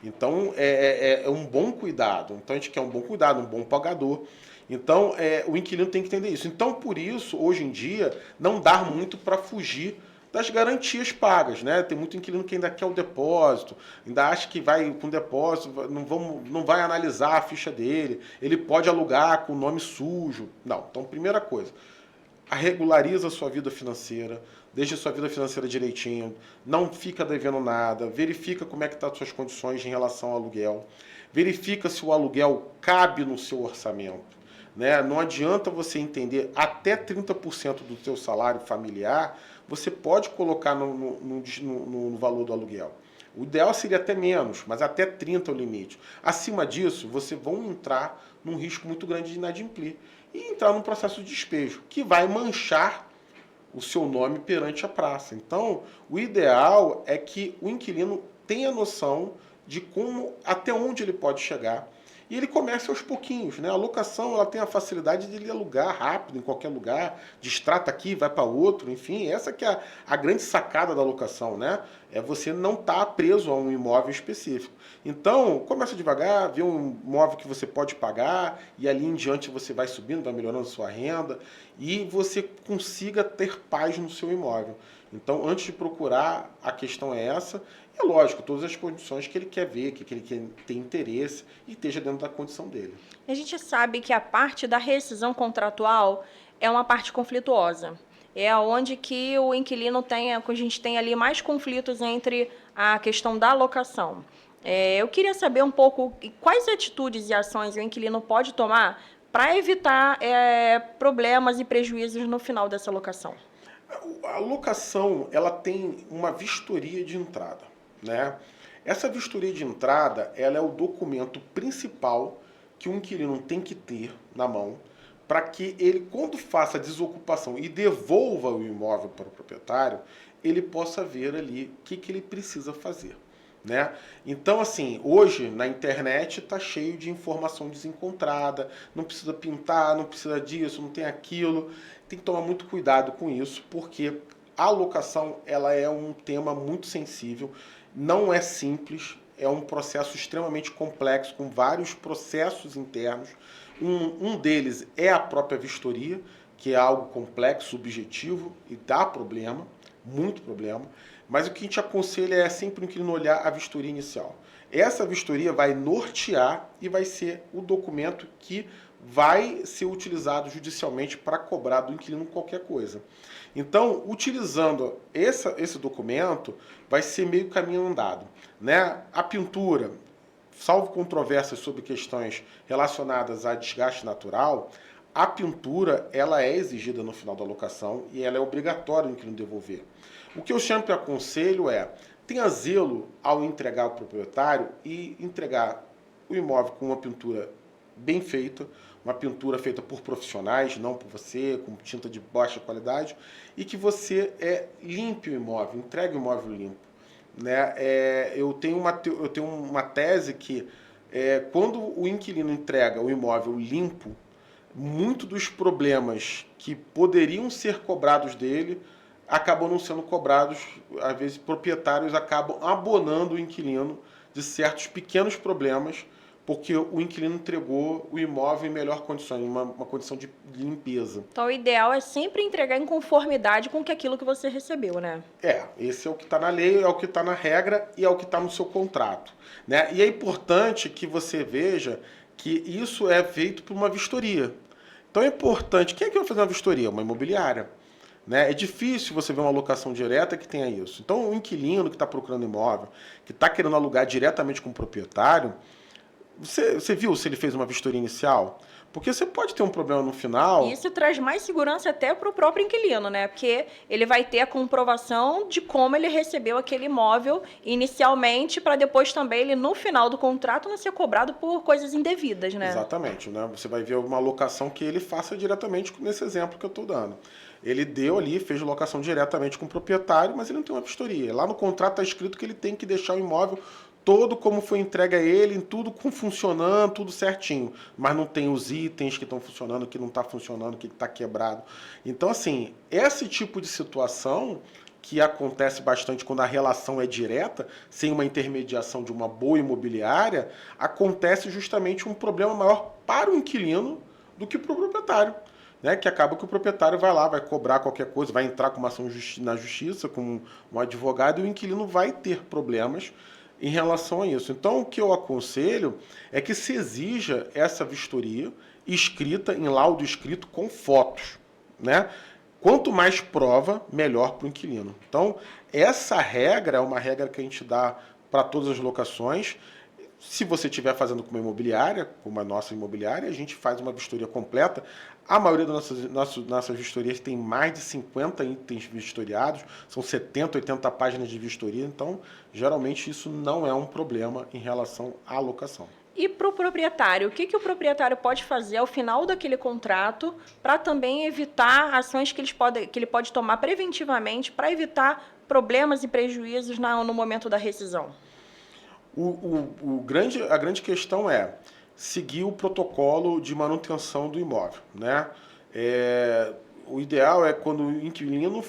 Então, é um bom cuidado. Então, a gente quer um bom cuidado, um bom pagador. Então, o inquilino tem que entender isso. Então, por isso, hoje em dia, não dá muito para fugir das garantias pagas, né? Tem muito inquilino que ainda quer o depósito, ainda acha que vai com depósito, não vai analisar a ficha dele, ele pode alugar com o nome sujo. Não. Então, primeira coisa, regulariza a sua vida financeira, deixa a sua vida financeira direitinho, não fica devendo nada, verifica como é que estão as suas condições em relação ao aluguel, verifica se o aluguel cabe no seu orçamento. Né? Não adianta você entender até 30% do seu salário familiar, você pode colocar no valor do aluguel. O ideal seria até menos, mas até 30% é o limite. Acima disso, você vai entrar num risco muito grande de inadimplir e entrar num processo de despejo, que vai manchar o seu nome perante a praça. Então, o ideal é que o inquilino tenha noção de como, até onde ele pode chegar, e ele comece aos pouquinhos, né? A locação, ela tem a facilidade de ele alugar rápido em qualquer lugar, distrata aqui, vai para outro, enfim, essa que é a grande sacada da locação, né? É você não estar preso a um imóvel específico. Então, começa devagar, vê um imóvel que você pode pagar, e ali em diante você vai subindo, vai melhorando sua renda, e você consiga ter paz no seu imóvel. Então, antes de procurar, a questão é essa. É lógico, todas as condições que ele quer ver, que ele quer ter interesse e esteja dentro da condição dele. A gente sabe que a parte da rescisão contratual é uma parte conflituosa. É onde que o inquilino tem, a gente tem ali mais conflitos entre a questão da locação. Eu queria saber um pouco quais atitudes e ações o inquilino pode tomar para evitar problemas e prejuízos no final dessa locação. A locação, ela tem uma vistoria de entrada, né? Essa vistoria de entrada, ela é o documento principal que o inquilino tem que ter na mão para que ele, quando faça a desocupação e devolva o imóvel para o proprietário, ele possa ver ali o que ele precisa fazer. Né? Então, assim, hoje na internet está cheio de informação desencontrada, não precisa pintar, não precisa disso, não tem aquilo. Tem que tomar muito cuidado com isso, porque a locação ela é um tema muito sensível, não é simples, é um processo extremamente complexo, com vários processos internos. Um deles é a própria vistoria, que é algo complexo, subjetivo e dá problema, muito problema. Mas o que a gente aconselha é sempre o inquilino olhar a vistoria inicial. Essa vistoria vai nortear e vai ser o documento que vai ser utilizado judicialmente para cobrar do inquilino qualquer coisa. Então, utilizando esse documento, vai ser meio caminho andado. Né? A pintura, salvo controvérsias sobre questões relacionadas a desgaste natural, a pintura ela é exigida no final da locação e ela é obrigatória o inquilino devolver. O que eu sempre aconselho tenha zelo ao entregar ao proprietário e entregar o imóvel com uma pintura bem feita, uma pintura feita por profissionais, não por você, com tinta de baixa qualidade, e que você limpe o imóvel, entregue o imóvel limpo. Né? Eu tenho uma tese que quando o inquilino entrega o imóvel limpo, muito dos problemas que poderiam ser cobrados dele acabam não sendo cobrados, às vezes proprietários acabam abonando o inquilino de certos pequenos problemas, porque o inquilino entregou o imóvel em melhor condição, em uma condição de limpeza. Então, o ideal é sempre entregar em conformidade com aquilo que você recebeu, né? Esse é o que está na lei, é o que está na regra e é o que está no seu contrato. Né? E é importante que você veja que isso é feito por uma vistoria. Então é importante, quem é que vai fazer uma vistoria? Uma imobiliária. Né? É difícil você ver uma locação direta que tenha isso. Então o inquilino que está procurando imóvel, que está querendo alugar diretamente com o proprietário, você viu se ele fez uma vistoria inicial? Porque você pode ter um problema no final. Isso traz mais segurança até para o próprio inquilino, né? Porque ele vai ter a comprovação de como ele recebeu aquele imóvel inicialmente, para depois também ele, no final do contrato, não ser cobrado por coisas indevidas, né? Exatamente, né? Você vai ver uma locação que ele faça diretamente nesse exemplo que eu estou dando. Ele deu ali, fez locação diretamente com o proprietário, mas ele não tem uma vistoria. Lá no contrato está escrito que ele tem que deixar o imóvel todo como foi entregue a ele, tudo funcionando, tudo certinho. Mas não tem os itens que estão funcionando, que não está funcionando, que está quebrado. Então, assim, esse tipo de situação que acontece bastante quando a relação é direta, sem uma intermediação de uma boa imobiliária, acontece justamente um problema maior para o inquilino do que para o proprietário. Né, que acaba que o proprietário vai lá, vai cobrar qualquer coisa, vai entrar com uma ação na justiça, com um advogado, e o inquilino vai ter problemas em relação a isso. Então, o que eu aconselho é que se exija essa vistoria escrita, em laudo escrito, com fotos. Né? Quanto mais prova, melhor para o inquilino. Então, essa regra é uma regra que a gente dá para todas as locações. Se você estiver fazendo com uma imobiliária, como a nossa imobiliária, a gente faz uma vistoria completa. A maioria das nossas vistorias tem mais de 50 itens vistoriados, são 70, 80 páginas de vistoria, então, geralmente, isso não é um problema em relação à locação. E para o proprietário, o que o proprietário pode fazer ao final daquele contrato para também evitar ações que ele pode tomar preventivamente para evitar problemas e prejuízos no momento da rescisão? A grande questão é seguir o protocolo de manutenção do imóvel. Né? O ideal é quando o inquilino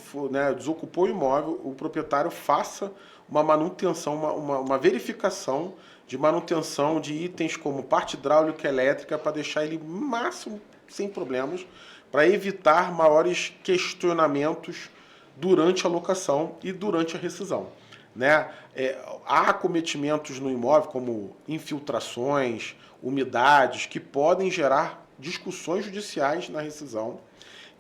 desocupou o imóvel, o proprietário faça uma manutenção, uma verificação de manutenção de itens como parte hidráulica e elétrica para deixar ele máximo sem problemas, para evitar maiores questionamentos durante a locação e durante a rescisão. Né? Há acometimentos no imóvel, como infiltrações, umidades, que podem gerar discussões judiciais na rescisão.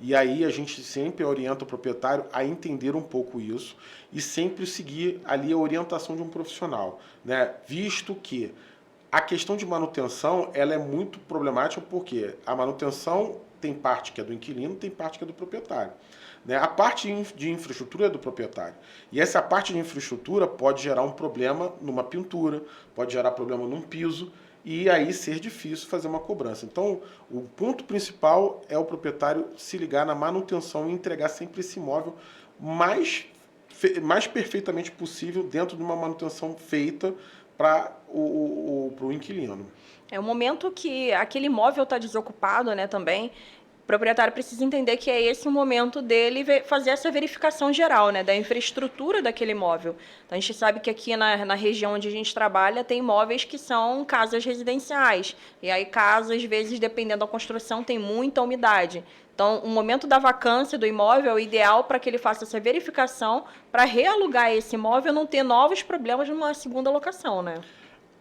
E aí a gente sempre orienta o proprietário a entender um pouco isso e sempre seguir ali a orientação de um profissional, né? Visto que a questão de manutenção ela é muito problemática porque a manutenção tem parte que é do inquilino, tem parte que é do proprietário. Né? A parte de infraestrutura é do proprietário. E essa parte de infraestrutura pode gerar um problema numa pintura, pode gerar problema num piso, e aí ser difícil fazer uma cobrança. Então, o ponto principal é o proprietário se ligar na manutenção e entregar sempre esse imóvel mais perfeitamente possível dentro de uma manutenção feita para o inquilino. É o momento que aquele imóvel está desocupado, né, também. O proprietário precisa entender que é esse o momento dele fazer essa verificação geral, né, da infraestrutura daquele imóvel. Então, a gente sabe que aqui na região onde a gente trabalha tem imóveis que são casas residenciais. E aí, casas, às vezes, dependendo da construção, tem muita umidade. Então, o momento da vacância do imóvel é o ideal para que ele faça essa verificação para realugar esse imóvel e não ter novos problemas numa segunda locação, né?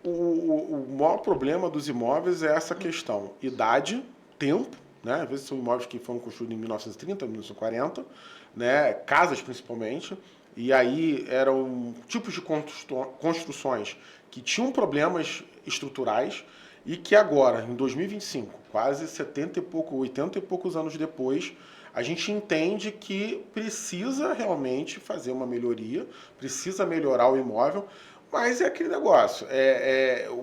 O maior problema dos imóveis é essa questão: idade, tempo, né? Às vezes são imóveis que foram construídos em 1930, 1940, né? Casas principalmente, e aí eram tipos de construções que tinham problemas estruturais e que agora, em 2025, quase 70 e pouco, 80 e poucos anos depois, a gente entende que precisa realmente fazer uma melhoria, precisa melhorar o imóvel. Mas é aquele negócio,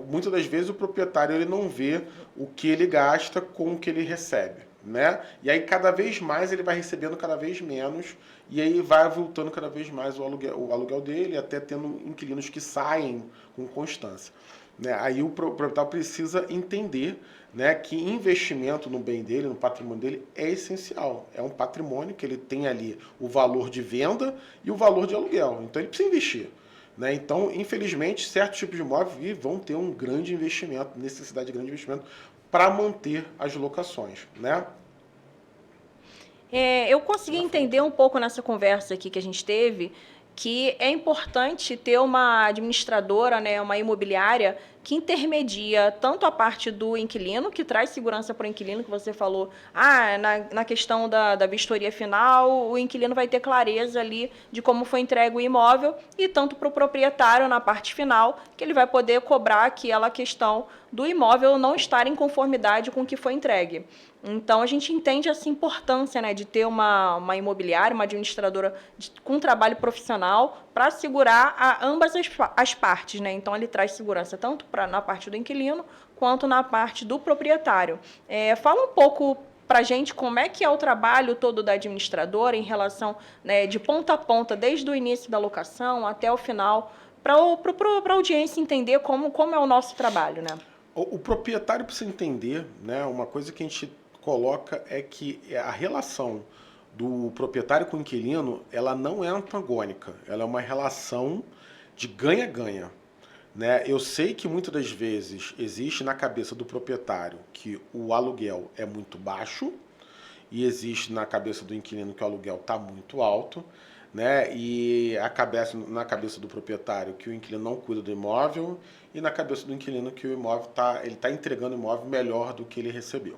muitas das vezes o proprietário ele não vê o que ele gasta com o que ele recebe, né? E aí cada vez mais ele vai recebendo cada vez menos e aí vai voltando cada vez mais o aluguel dele, até tendo inquilinos que saem com constância. Né? Aí o proprietário precisa entender, né, que investimento no bem dele, no patrimônio dele, é essencial. É um patrimônio que ele tem ali o valor de venda e o valor de aluguel. Então ele precisa investir. Né? Então, infelizmente, certos tipos de imóveis vão ter um grande investimento, necessidade de grande investimento para manter as locações. Né? Eu consegui entender um pouco nessa conversa aqui que a gente teve que é importante ter uma administradora, né, uma imobiliária que intermedia tanto a parte do inquilino, que traz segurança para o inquilino, que você falou, na questão da vistoria final, o inquilino vai ter clareza ali de como foi entregue o imóvel, e tanto para o proprietário na parte final, que ele vai poder cobrar aquela questão do imóvel não estar em conformidade com o que foi entregue. Então, a gente entende essa importância, né, de ter uma imobiliária, uma administradora com trabalho profissional para assegurar ambas as partes. Né? Então, ele traz segurança tanto na parte do inquilino quanto na parte do proprietário. Fala um pouco para a gente como é que é o trabalho todo da administradora em relação, né, de ponta a ponta, desde o início da locação até o final, para a audiência entender como é o nosso trabalho. Né? O proprietário precisa entender, né, uma coisa que a gente coloca é que a relação do proprietário com o inquilino, ela não é antagônica, ela é uma relação de ganha-ganha. Né? Eu sei que muitas das vezes existe na cabeça do proprietário que o aluguel é muito baixo e existe na cabeça do inquilino que o aluguel está muito alto, né? E na cabeça do proprietário que o inquilino não cuida do imóvel e na cabeça do inquilino que o imóvel ele está entregando o imóvel melhor do que ele recebeu.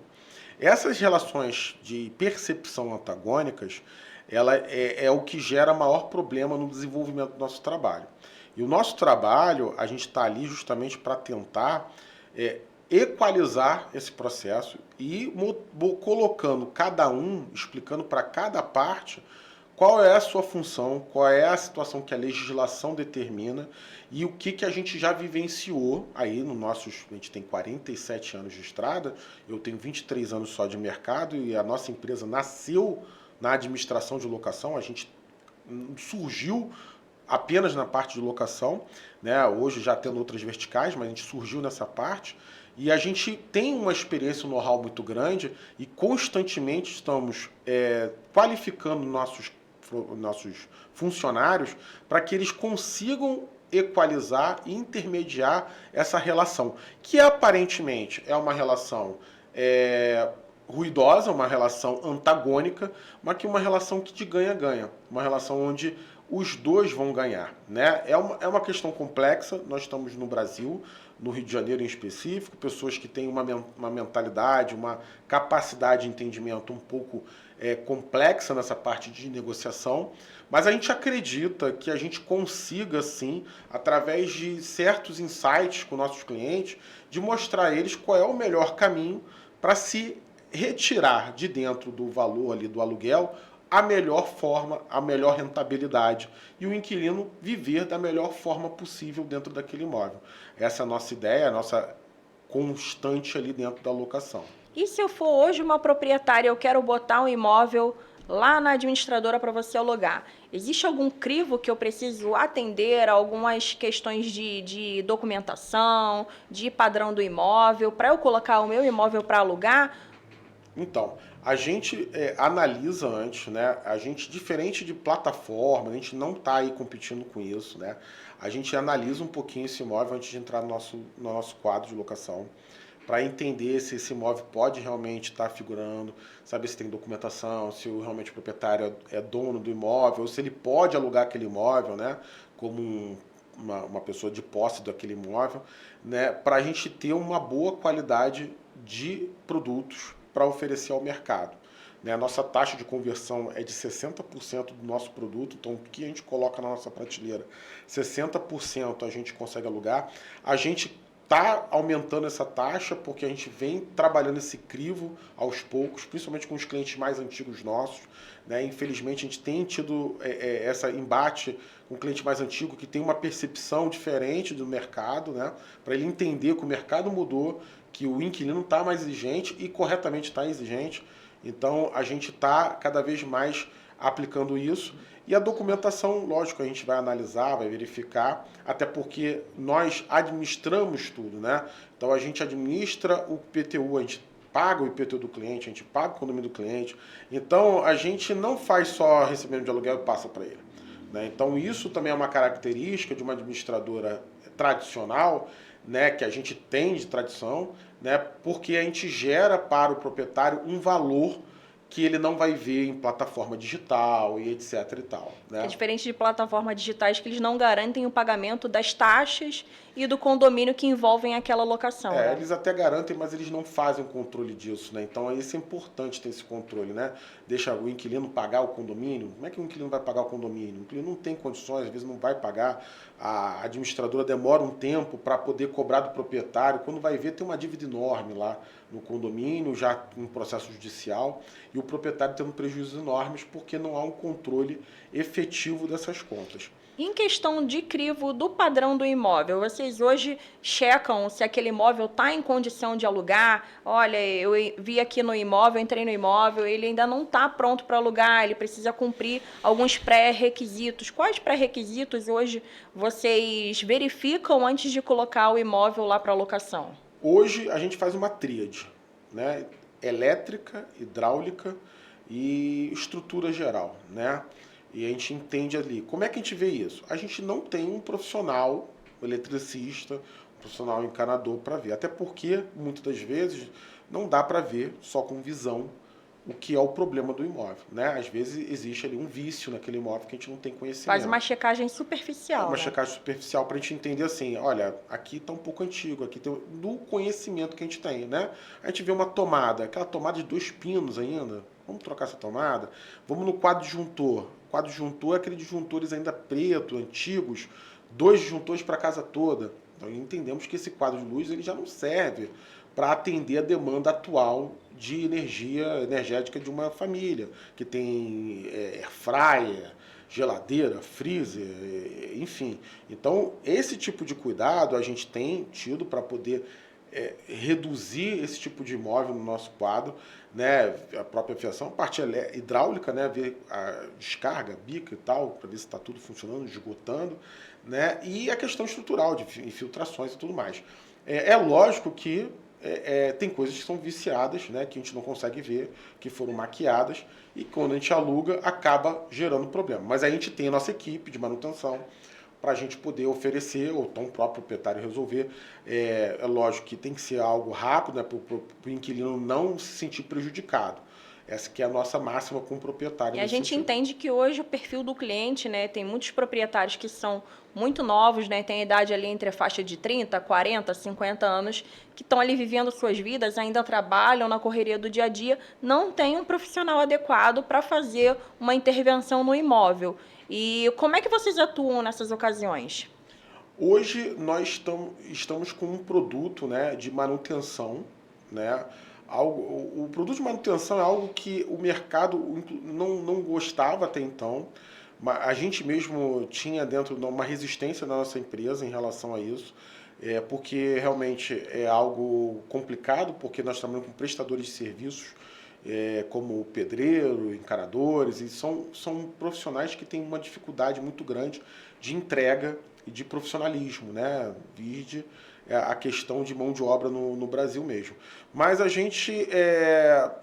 Essas relações de percepção antagônicas, ela é o que gera maior problema no desenvolvimento do nosso trabalho. E o nosso trabalho, a gente está ali justamente para tentar equalizar esse processo e colocando cada um, explicando para cada parte qual é a sua função, qual é a situação que a legislação determina e o que a gente já vivenciou aí no nossos... A gente tem 47 anos de estrada, eu tenho 23 anos só de mercado e a nossa empresa nasceu na administração de locação, a gente surgiu apenas na parte de locação, né? Hoje já tendo outras verticais, mas a gente surgiu nessa parte e a gente tem uma experiência, um know-how muito grande e constantemente estamos qualificando nossos funcionários para que eles consigam equalizar e intermediar essa relação, que aparentemente é uma relação ruidosa, uma relação antagônica, mas que é uma relação que de ganha-ganha, uma relação onde os dois vão ganhar. Né? É uma questão complexa, nós estamos no Brasil, no Rio de Janeiro em específico, pessoas que têm uma mentalidade, uma capacidade de entendimento um pouco complexa nessa parte de negociação, mas a gente acredita que a gente consiga, sim, através de certos insights com nossos clientes, de mostrar a eles qual é o melhor caminho para se retirar de dentro do valor ali do aluguel a melhor forma, a melhor rentabilidade e o inquilino viver da melhor forma possível dentro daquele imóvel. Essa é a nossa ideia, a nossa constante ali dentro da locação. E se eu for hoje uma proprietária, eu quero botar um imóvel lá na administradora para você alugar, existe algum crivo que eu preciso atender, algumas questões de documentação, de padrão do imóvel, para eu colocar o meu imóvel para alugar? Então, a gente analisa antes, né? A gente, diferente de plataforma, a gente não está aí competindo com isso, né? A gente analisa um pouquinho esse imóvel antes de entrar no nosso quadro de locação, para entender se esse imóvel pode realmente estar figurando, saber se tem documentação, se realmente o proprietário é dono do imóvel, se ele pode alugar aquele imóvel, né? Como uma pessoa de posse daquele imóvel, né? Para a gente ter uma boa qualidade de produtos para oferecer ao mercado. A nossa taxa de conversão é de 60% do nosso produto, então o que a gente coloca na nossa prateleira, 60% a gente consegue alugar. A gente está aumentando essa taxa porque a gente vem trabalhando esse crivo aos poucos, principalmente com os clientes mais antigos nossos. Né? Infelizmente a gente tem tido esse embate com o cliente mais antigo que tem uma percepção diferente do mercado, né? Para ele entender que o mercado mudou, que o inquilino está mais exigente e corretamente está exigente. Então a gente está cada vez mais aplicando isso. E a documentação, lógico, a gente vai analisar, vai verificar, até porque nós administramos tudo, né? Então a gente administra o IPTU, a gente paga o IPTU do cliente, a gente paga o condomínio do cliente. Então a gente não faz só recebimento de aluguel e passa para ele. Né? Então isso também é uma característica de uma administradora tradicional, né, que a gente tem de tradição, né, porque a gente gera para o proprietário um valor que ele não vai ver em plataforma digital e etc e tal. Né? É diferente de plataformas digitais que eles não garantem o pagamento das taxas e do condomínio que envolvem aquela locação. Né? Eles até garantem, mas eles não fazem o controle disso. Né? Então isso é importante ter esse controle. Né? Deixa o inquilino pagar o condomínio. Como é que o inquilino vai pagar o condomínio? O inquilino não tem condições, às vezes não vai pagar. A administradora demora um tempo para poder cobrar do proprietário. Quando vai ver, tem uma dívida enorme lá no condomínio, já em processo judicial, e o proprietário tendo prejuízos enormes porque não há um controle efetivo dessas contas. Em questão de crivo do padrão do imóvel, vocês hoje checam se aquele imóvel está em condição de alugar? Olha, eu vi aqui no imóvel, entrei no imóvel, ele ainda não está pronto para alugar, ele precisa cumprir alguns pré-requisitos. Quais pré-requisitos hoje vocês verificam antes de colocar o imóvel lá para locação? Hoje a gente faz uma tríade, né? Elétrica, hidráulica e estrutura geral, né? E a gente entende ali. Como é que a gente vê isso? A gente não tem um profissional, um eletricista, um profissional encanador para ver. Até porque, muitas das vezes, não dá para ver só com visão o que é o problema do imóvel, né? Às vezes existe ali um vício naquele imóvel que a gente não tem conhecimento. Faz uma checagem superficial, uma né? checagem superficial para a gente entender assim, olha, aqui está um pouco antigo, aqui tem do conhecimento que a gente tem, né? A gente vê uma tomada, aquela tomada de 2 pinos ainda, vamos trocar essa tomada? Vamos no quadro disjuntor. O quadro disjuntor é aquele disjuntores ainda preto, antigos, 2 disjuntores para a casa toda. Então entendemos que esse quadro de luz ele já não serve para atender a demanda atual de energia energética de uma família, que tem air fryer, geladeira, freezer, enfim. Então, esse tipo de cuidado a gente tem tido para poder reduzir esse tipo de imóvel no nosso quadro, né? A própria fiação, a parte hidráulica, né? Ver a descarga, bica e tal, para ver se está tudo funcionando, esgotando, né? E a questão estrutural de infiltrações e tudo mais. É lógico que tem coisas que são viciadas, né, que a gente não consegue ver, que foram maquiadas, e quando a gente aluga, acaba gerando problema. Mas a gente tem a nossa equipe de manutenção para a gente poder oferecer, ou então o próprio proprietário resolver. É lógico que tem que ser algo rápido, né, para o inquilino não se sentir prejudicado. Essa que é a nossa máxima com o proprietário. E a gente entende que hoje o perfil do cliente, né, tem muitos proprietários que são muito novos, né, tem a idade ali entre a faixa de 30, 40, 50 anos, que estão ali vivendo suas vidas, ainda trabalham na correria do dia a dia, não tem um profissional adequado para fazer uma intervenção no imóvel. E como é que vocês atuam nessas ocasiões? Hoje nós estamos com um produto, né, de manutenção, né? O produto de manutenção é algo que o mercado não gostava até então. A gente mesmo tinha dentro uma resistência da nossa empresa em relação a isso, porque realmente é algo complicado, porque nós trabalhamos com prestadores de serviços, como pedreiro, encanadores, e são profissionais que têm uma dificuldade muito grande de entrega e de profissionalismo, né? Vide a questão de mão de obra no Brasil mesmo. Mas a gente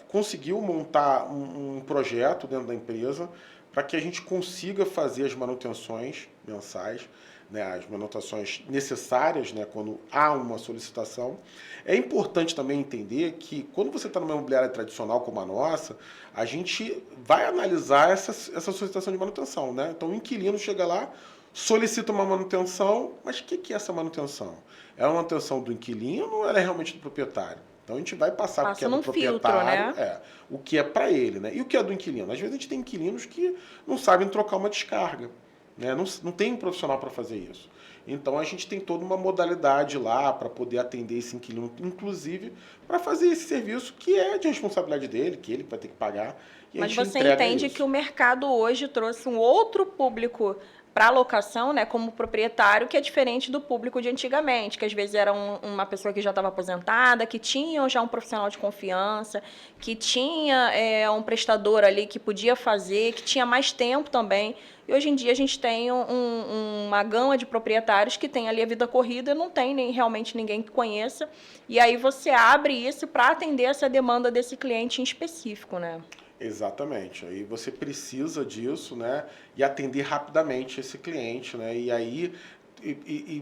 conseguiu montar um projeto dentro da empresa para que a gente consiga fazer as manutenções mensais, né, as manutenções necessárias, né, quando há uma solicitação. É importante também entender que quando você está numa imobiliária tradicional como a nossa, a gente vai analisar essa solicitação de manutenção, né? Então o inquilino chega lá, solicita uma manutenção, mas o que é essa manutenção? É uma manutenção do inquilino ou ela é realmente do proprietário? Então a gente vai passar o que é do proprietário, filtro, né? O que é para ele, né? E o que é do inquilino? Às vezes a gente tem inquilinos que não sabem trocar uma descarga, né? Não tem um profissional para fazer isso. Então a gente tem toda uma modalidade lá para poder atender esse inquilino, inclusive para fazer esse serviço que é de responsabilidade dele, que ele vai ter que pagar. E Mas você entende que o mercado hoje trouxe um outro público para locação, né, como proprietário, que é diferente do público de antigamente, que às vezes era uma pessoa que já estava aposentada, que tinha já um profissional de confiança, que tinha um prestador ali que podia fazer, que tinha mais tempo também. E hoje em dia a gente tem uma gama de proprietários que tem ali a vida corrida, não tem realmente ninguém que conheça, e aí você abre isso para atender essa demanda desse cliente em específico, né? Exatamente. Aí você precisa disso, né? E atender rapidamente esse cliente, né? E aí,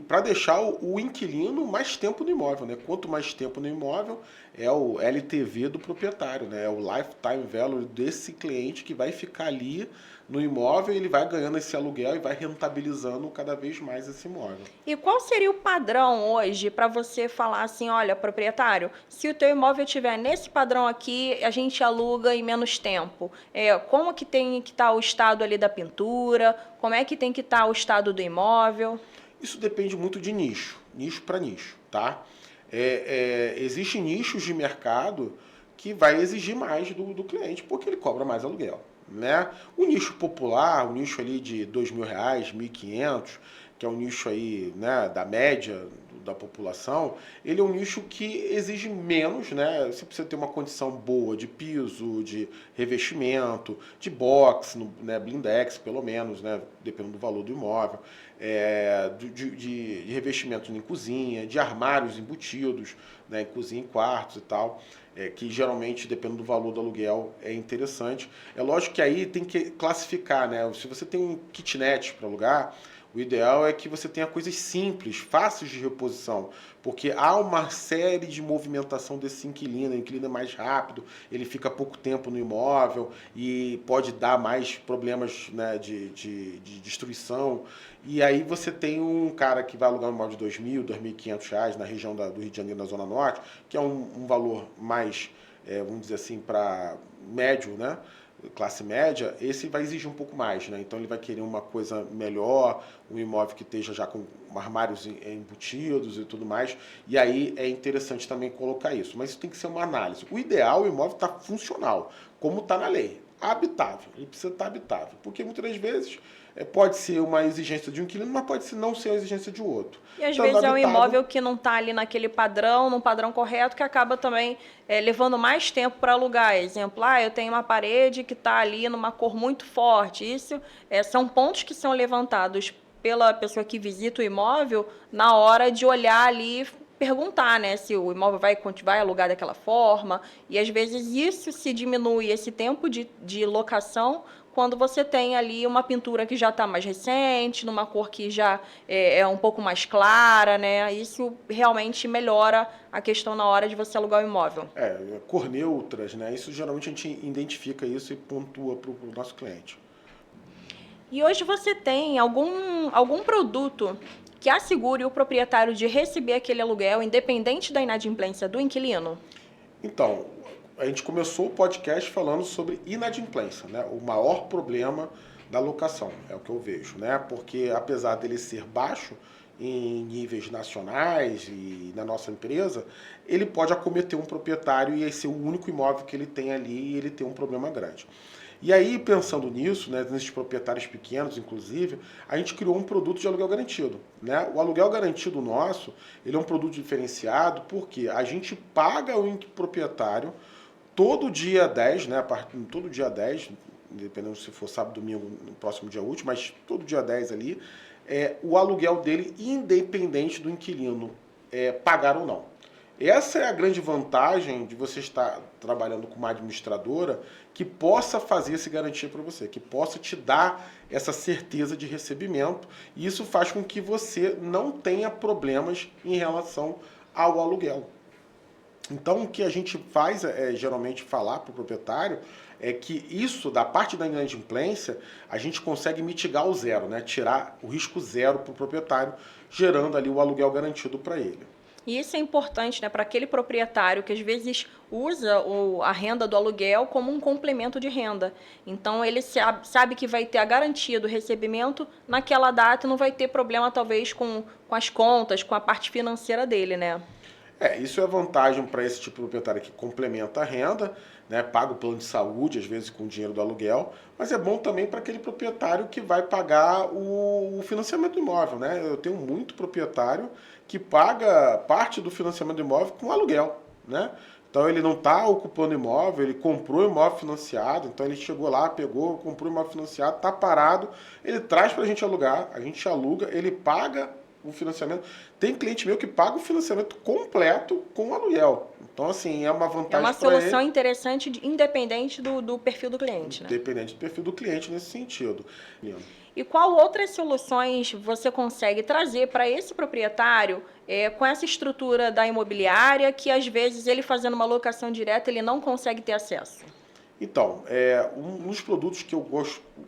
para deixar o inquilino mais tempo no imóvel, né? Quanto mais tempo no imóvel, é o LTV do proprietário, né? É o lifetime value desse cliente que vai ficar ali no imóvel, ele vai ganhando esse aluguel e vai rentabilizando cada vez mais esse imóvel. E qual seria o padrão hoje para você falar assim, olha, proprietário, se o teu imóvel estiver nesse padrão aqui, a gente aluga em menos tempo? Como que tem que estar o estado ali da pintura? Como é que tem que estar o estado do imóvel? Isso depende muito de nicho para nicho, tá? Existem nichos de mercado que vai exigir mais do cliente, porque ele cobra mais aluguel, né? O nicho popular, o nicho ali de R$2.000, R$1.500, que é um nicho aí, né, da média da população, ele é um nicho que exige menos, né? Você precisa ter uma condição boa de piso, de revestimento, de box, né? Blindex pelo menos, né? Dependendo do valor do imóvel, de revestimento em cozinha, de armários embutidos, né? Em cozinha e quartos e tal. Que geralmente, dependendo do valor do aluguel, é interessante. É lógico que aí tem que classificar, né? Se você tem um kitnet para alugar, o ideal é que você tenha coisas simples, fáceis de reposição, porque há uma série de movimentação desse inquilino. O inquilino é mais rápido, ele fica pouco tempo no imóvel e pode dar mais problemas, né, de destruição. E aí você tem um cara que vai alugar um imóvel de R$ 2.000, R$ 2.500 na região do Rio de Janeiro, na Zona Norte, que é um valor mais, vamos dizer assim, para médio, né? Classe média, esse vai exigir um pouco mais, né? Então ele vai querer uma coisa melhor, um imóvel que esteja já com armários embutidos e tudo mais, e aí é interessante também colocar isso. Mas isso tem que ser uma análise. O ideal, o imóvel está funcional, como está na lei, habitável, ele precisa estar habitável, porque muitas das vezes pode ser uma exigência de um inquilino, mas pode não ser a exigência de outro. E às vezes é um imóvel que não está ali naquele padrão, num padrão correto, que acaba também levando mais tempo para alugar. Exemplo, eu tenho uma parede que está ali numa cor muito forte. Isso são pontos que são levantados pela pessoa que visita o imóvel na hora de olhar ali, perguntar, né, se o imóvel vai alugar daquela forma. E às vezes isso se diminui, esse tempo de locação, quando você tem ali uma pintura que já está mais recente, numa cor que já é um pouco mais clara, né? Isso realmente melhora a questão na hora de você alugar o imóvel. Cor neutras, né? Isso geralmente a gente identifica isso e pontua para o nosso cliente. E hoje você tem algum produto que assegure o proprietário de receber aquele aluguel, independente da inadimplência do inquilino? Então, a gente começou o podcast falando sobre inadimplência, né? O maior problema da locação, é o que eu vejo, né? Porque apesar dele ser baixo em níveis nacionais e na nossa empresa, ele pode acometer um proprietário e esse é o único imóvel que ele tem ali e ele tem um problema grande. E aí, pensando nisso, né, nesses proprietários pequenos, inclusive, a gente criou um produto de aluguel garantido, né? O aluguel garantido nosso, ele é um produto diferenciado porque a gente paga o proprietário todo dia 10, né? Todo dia 10, dependendo se for sábado, domingo, no próximo dia útil, mas todo dia 10 ali, o aluguel dele, independente do inquilino pagar ou não. Essa é a grande vantagem de você estar trabalhando com uma administradora que possa fazer essa garantia para você, que possa te dar essa certeza de recebimento, e isso faz com que você não tenha problemas em relação ao aluguel. Então, o que a gente faz geralmente falar para o proprietário é que isso, da parte da inadimplência, a gente consegue mitigar o zero, né? Tirar o risco zero para o proprietário, gerando ali o aluguel garantido para ele. E isso é importante, né, para aquele proprietário que às vezes usa a renda do aluguel como um complemento de renda. Então ele sabe que vai ter a garantia do recebimento naquela data e não vai ter problema talvez com as contas, com a parte financeira dele, né? Isso é vantagem para esse tipo de proprietário que complementa a renda, né, paga o plano de saúde, às vezes com o dinheiro do aluguel, mas é bom também para aquele proprietário que vai pagar o financiamento do imóvel, né? Eu tenho muito proprietário que paga parte do financiamento do imóvel com aluguel, né? Então ele não está ocupando imóvel, ele comprou imóvel financiado, então ele chegou lá, pegou, comprou imóvel financiado, está parado, ele traz para a gente alugar, a gente aluga, ele paga o financiamento. Tem cliente meu que paga o financiamento completo com aluguel. Então, assim, é uma vantagem para ele. É uma solução interessante, independente do perfil do cliente, né? Independente do perfil do cliente nesse sentido. E qual outras soluções você consegue trazer para esse proprietário com essa estrutura da imobiliária que, às vezes, ele fazendo uma locação direta, ele não consegue ter acesso? Então, um dos produtos que eu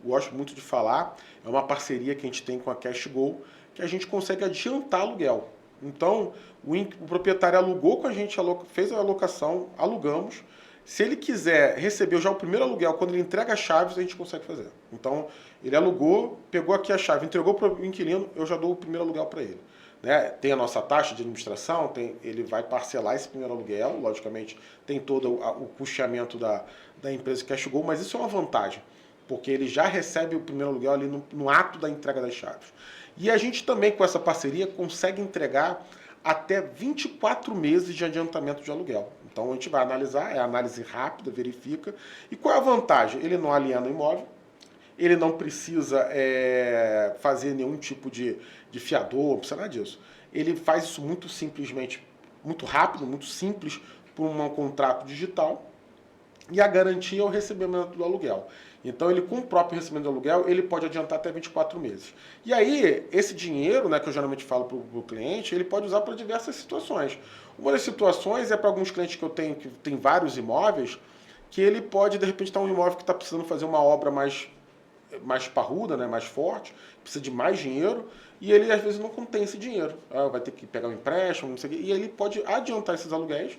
gosto muito de falar é uma parceria que a gente tem com a CashGo, que a gente consegue adiantar aluguel. Então, o proprietário alugou com a gente, fez a alocação, alugamos. Se ele quiser receber já o primeiro aluguel, quando ele entrega as chaves, a gente consegue fazer. Então, ele alugou, pegou aqui a chave, entregou para o inquilino, eu já dou o primeiro aluguel para ele. Né? Tem a nossa taxa de administração, ele vai parcelar esse primeiro aluguel, logicamente tem todo o custeamento da empresa CashGo, mas isso é uma vantagem, porque ele já recebe o primeiro aluguel ali no ato da entrega das chaves. E a gente também, com essa parceria, consegue entregar até 24 meses de adiantamento de aluguel. Então a gente vai analisar, é análise rápida, verifica. E qual é a vantagem? Ele não aliena o imóvel, ele não precisa fazer nenhum tipo de fiador, não precisa nada disso. Ele faz isso muito simplesmente, muito rápido, muito simples, por um contrato digital. E a garantia é o recebimento do aluguel. Então, ele, com o próprio recebimento do aluguel, ele pode adiantar até 24 meses. E aí, esse dinheiro, né, que eu geralmente falo para o cliente, ele pode usar para diversas situações. Uma das situações é para alguns clientes que eu tenho, que tem vários imóveis, que ele pode, de repente, estar um imóvel que está precisando fazer uma obra mais parruda, né, mais forte, precisa de mais dinheiro, e ele, às vezes, não contém esse dinheiro. Vai ter que pegar um empréstimo, não sei o quê, e ele pode adiantar esses aluguéis,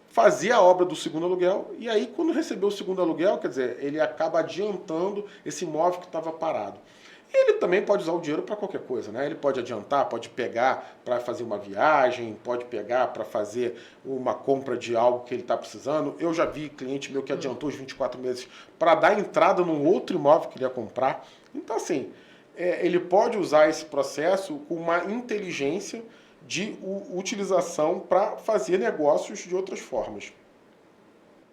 fazer a obra do segundo aluguel, e aí quando receber o segundo aluguel, quer dizer, ele acaba adiantando esse imóvel que estava parado. Ele também pode usar o dinheiro para qualquer coisa, né? Ele pode adiantar, pode pegar para fazer uma viagem, pode pegar para fazer uma compra de algo que ele está precisando. Eu já vi cliente meu que adiantou os 24 meses para dar entrada num outro imóvel que ele ia comprar. Então, assim, ele pode usar esse processo com uma inteligência de utilização para fazer negócios de outras formas.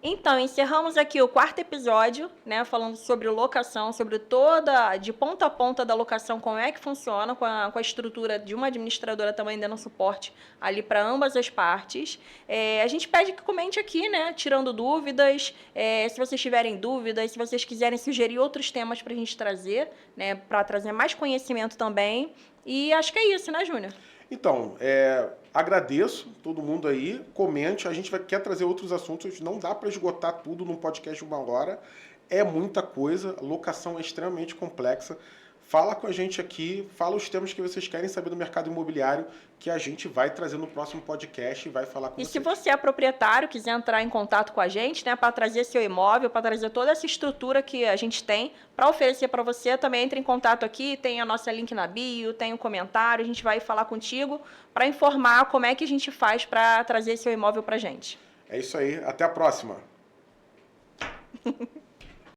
Então, encerramos aqui o quarto episódio, né, falando sobre locação, sobre toda, de ponta a ponta da locação, como é que funciona, com a estrutura de uma administradora também dando suporte ali para ambas as partes. A gente pede que comente aqui, né, tirando dúvidas, se vocês tiverem dúvidas, se vocês quiserem sugerir outros temas para a gente trazer, né, para trazer mais conhecimento também. E acho que é isso, né, Júnior? Então, agradeço todo mundo aí, comente, a gente quer trazer outros assuntos, não dá para esgotar tudo num podcast de 1 hora, é muita coisa, a locação é extremamente complexa. Fala com a gente aqui, fala os temas que vocês querem saber do mercado imobiliário, que a gente vai trazer no próximo podcast e vai falar com vocês. E se você é proprietário, quiser entrar em contato com a gente, né, para trazer seu imóvel, para trazer toda essa estrutura que a gente tem para oferecer para você, também entre em contato aqui, tem a nossa link na bio, tem um comentário, a gente vai falar contigo para informar como é que a gente faz para trazer seu imóvel para a gente. É isso aí, até a próxima!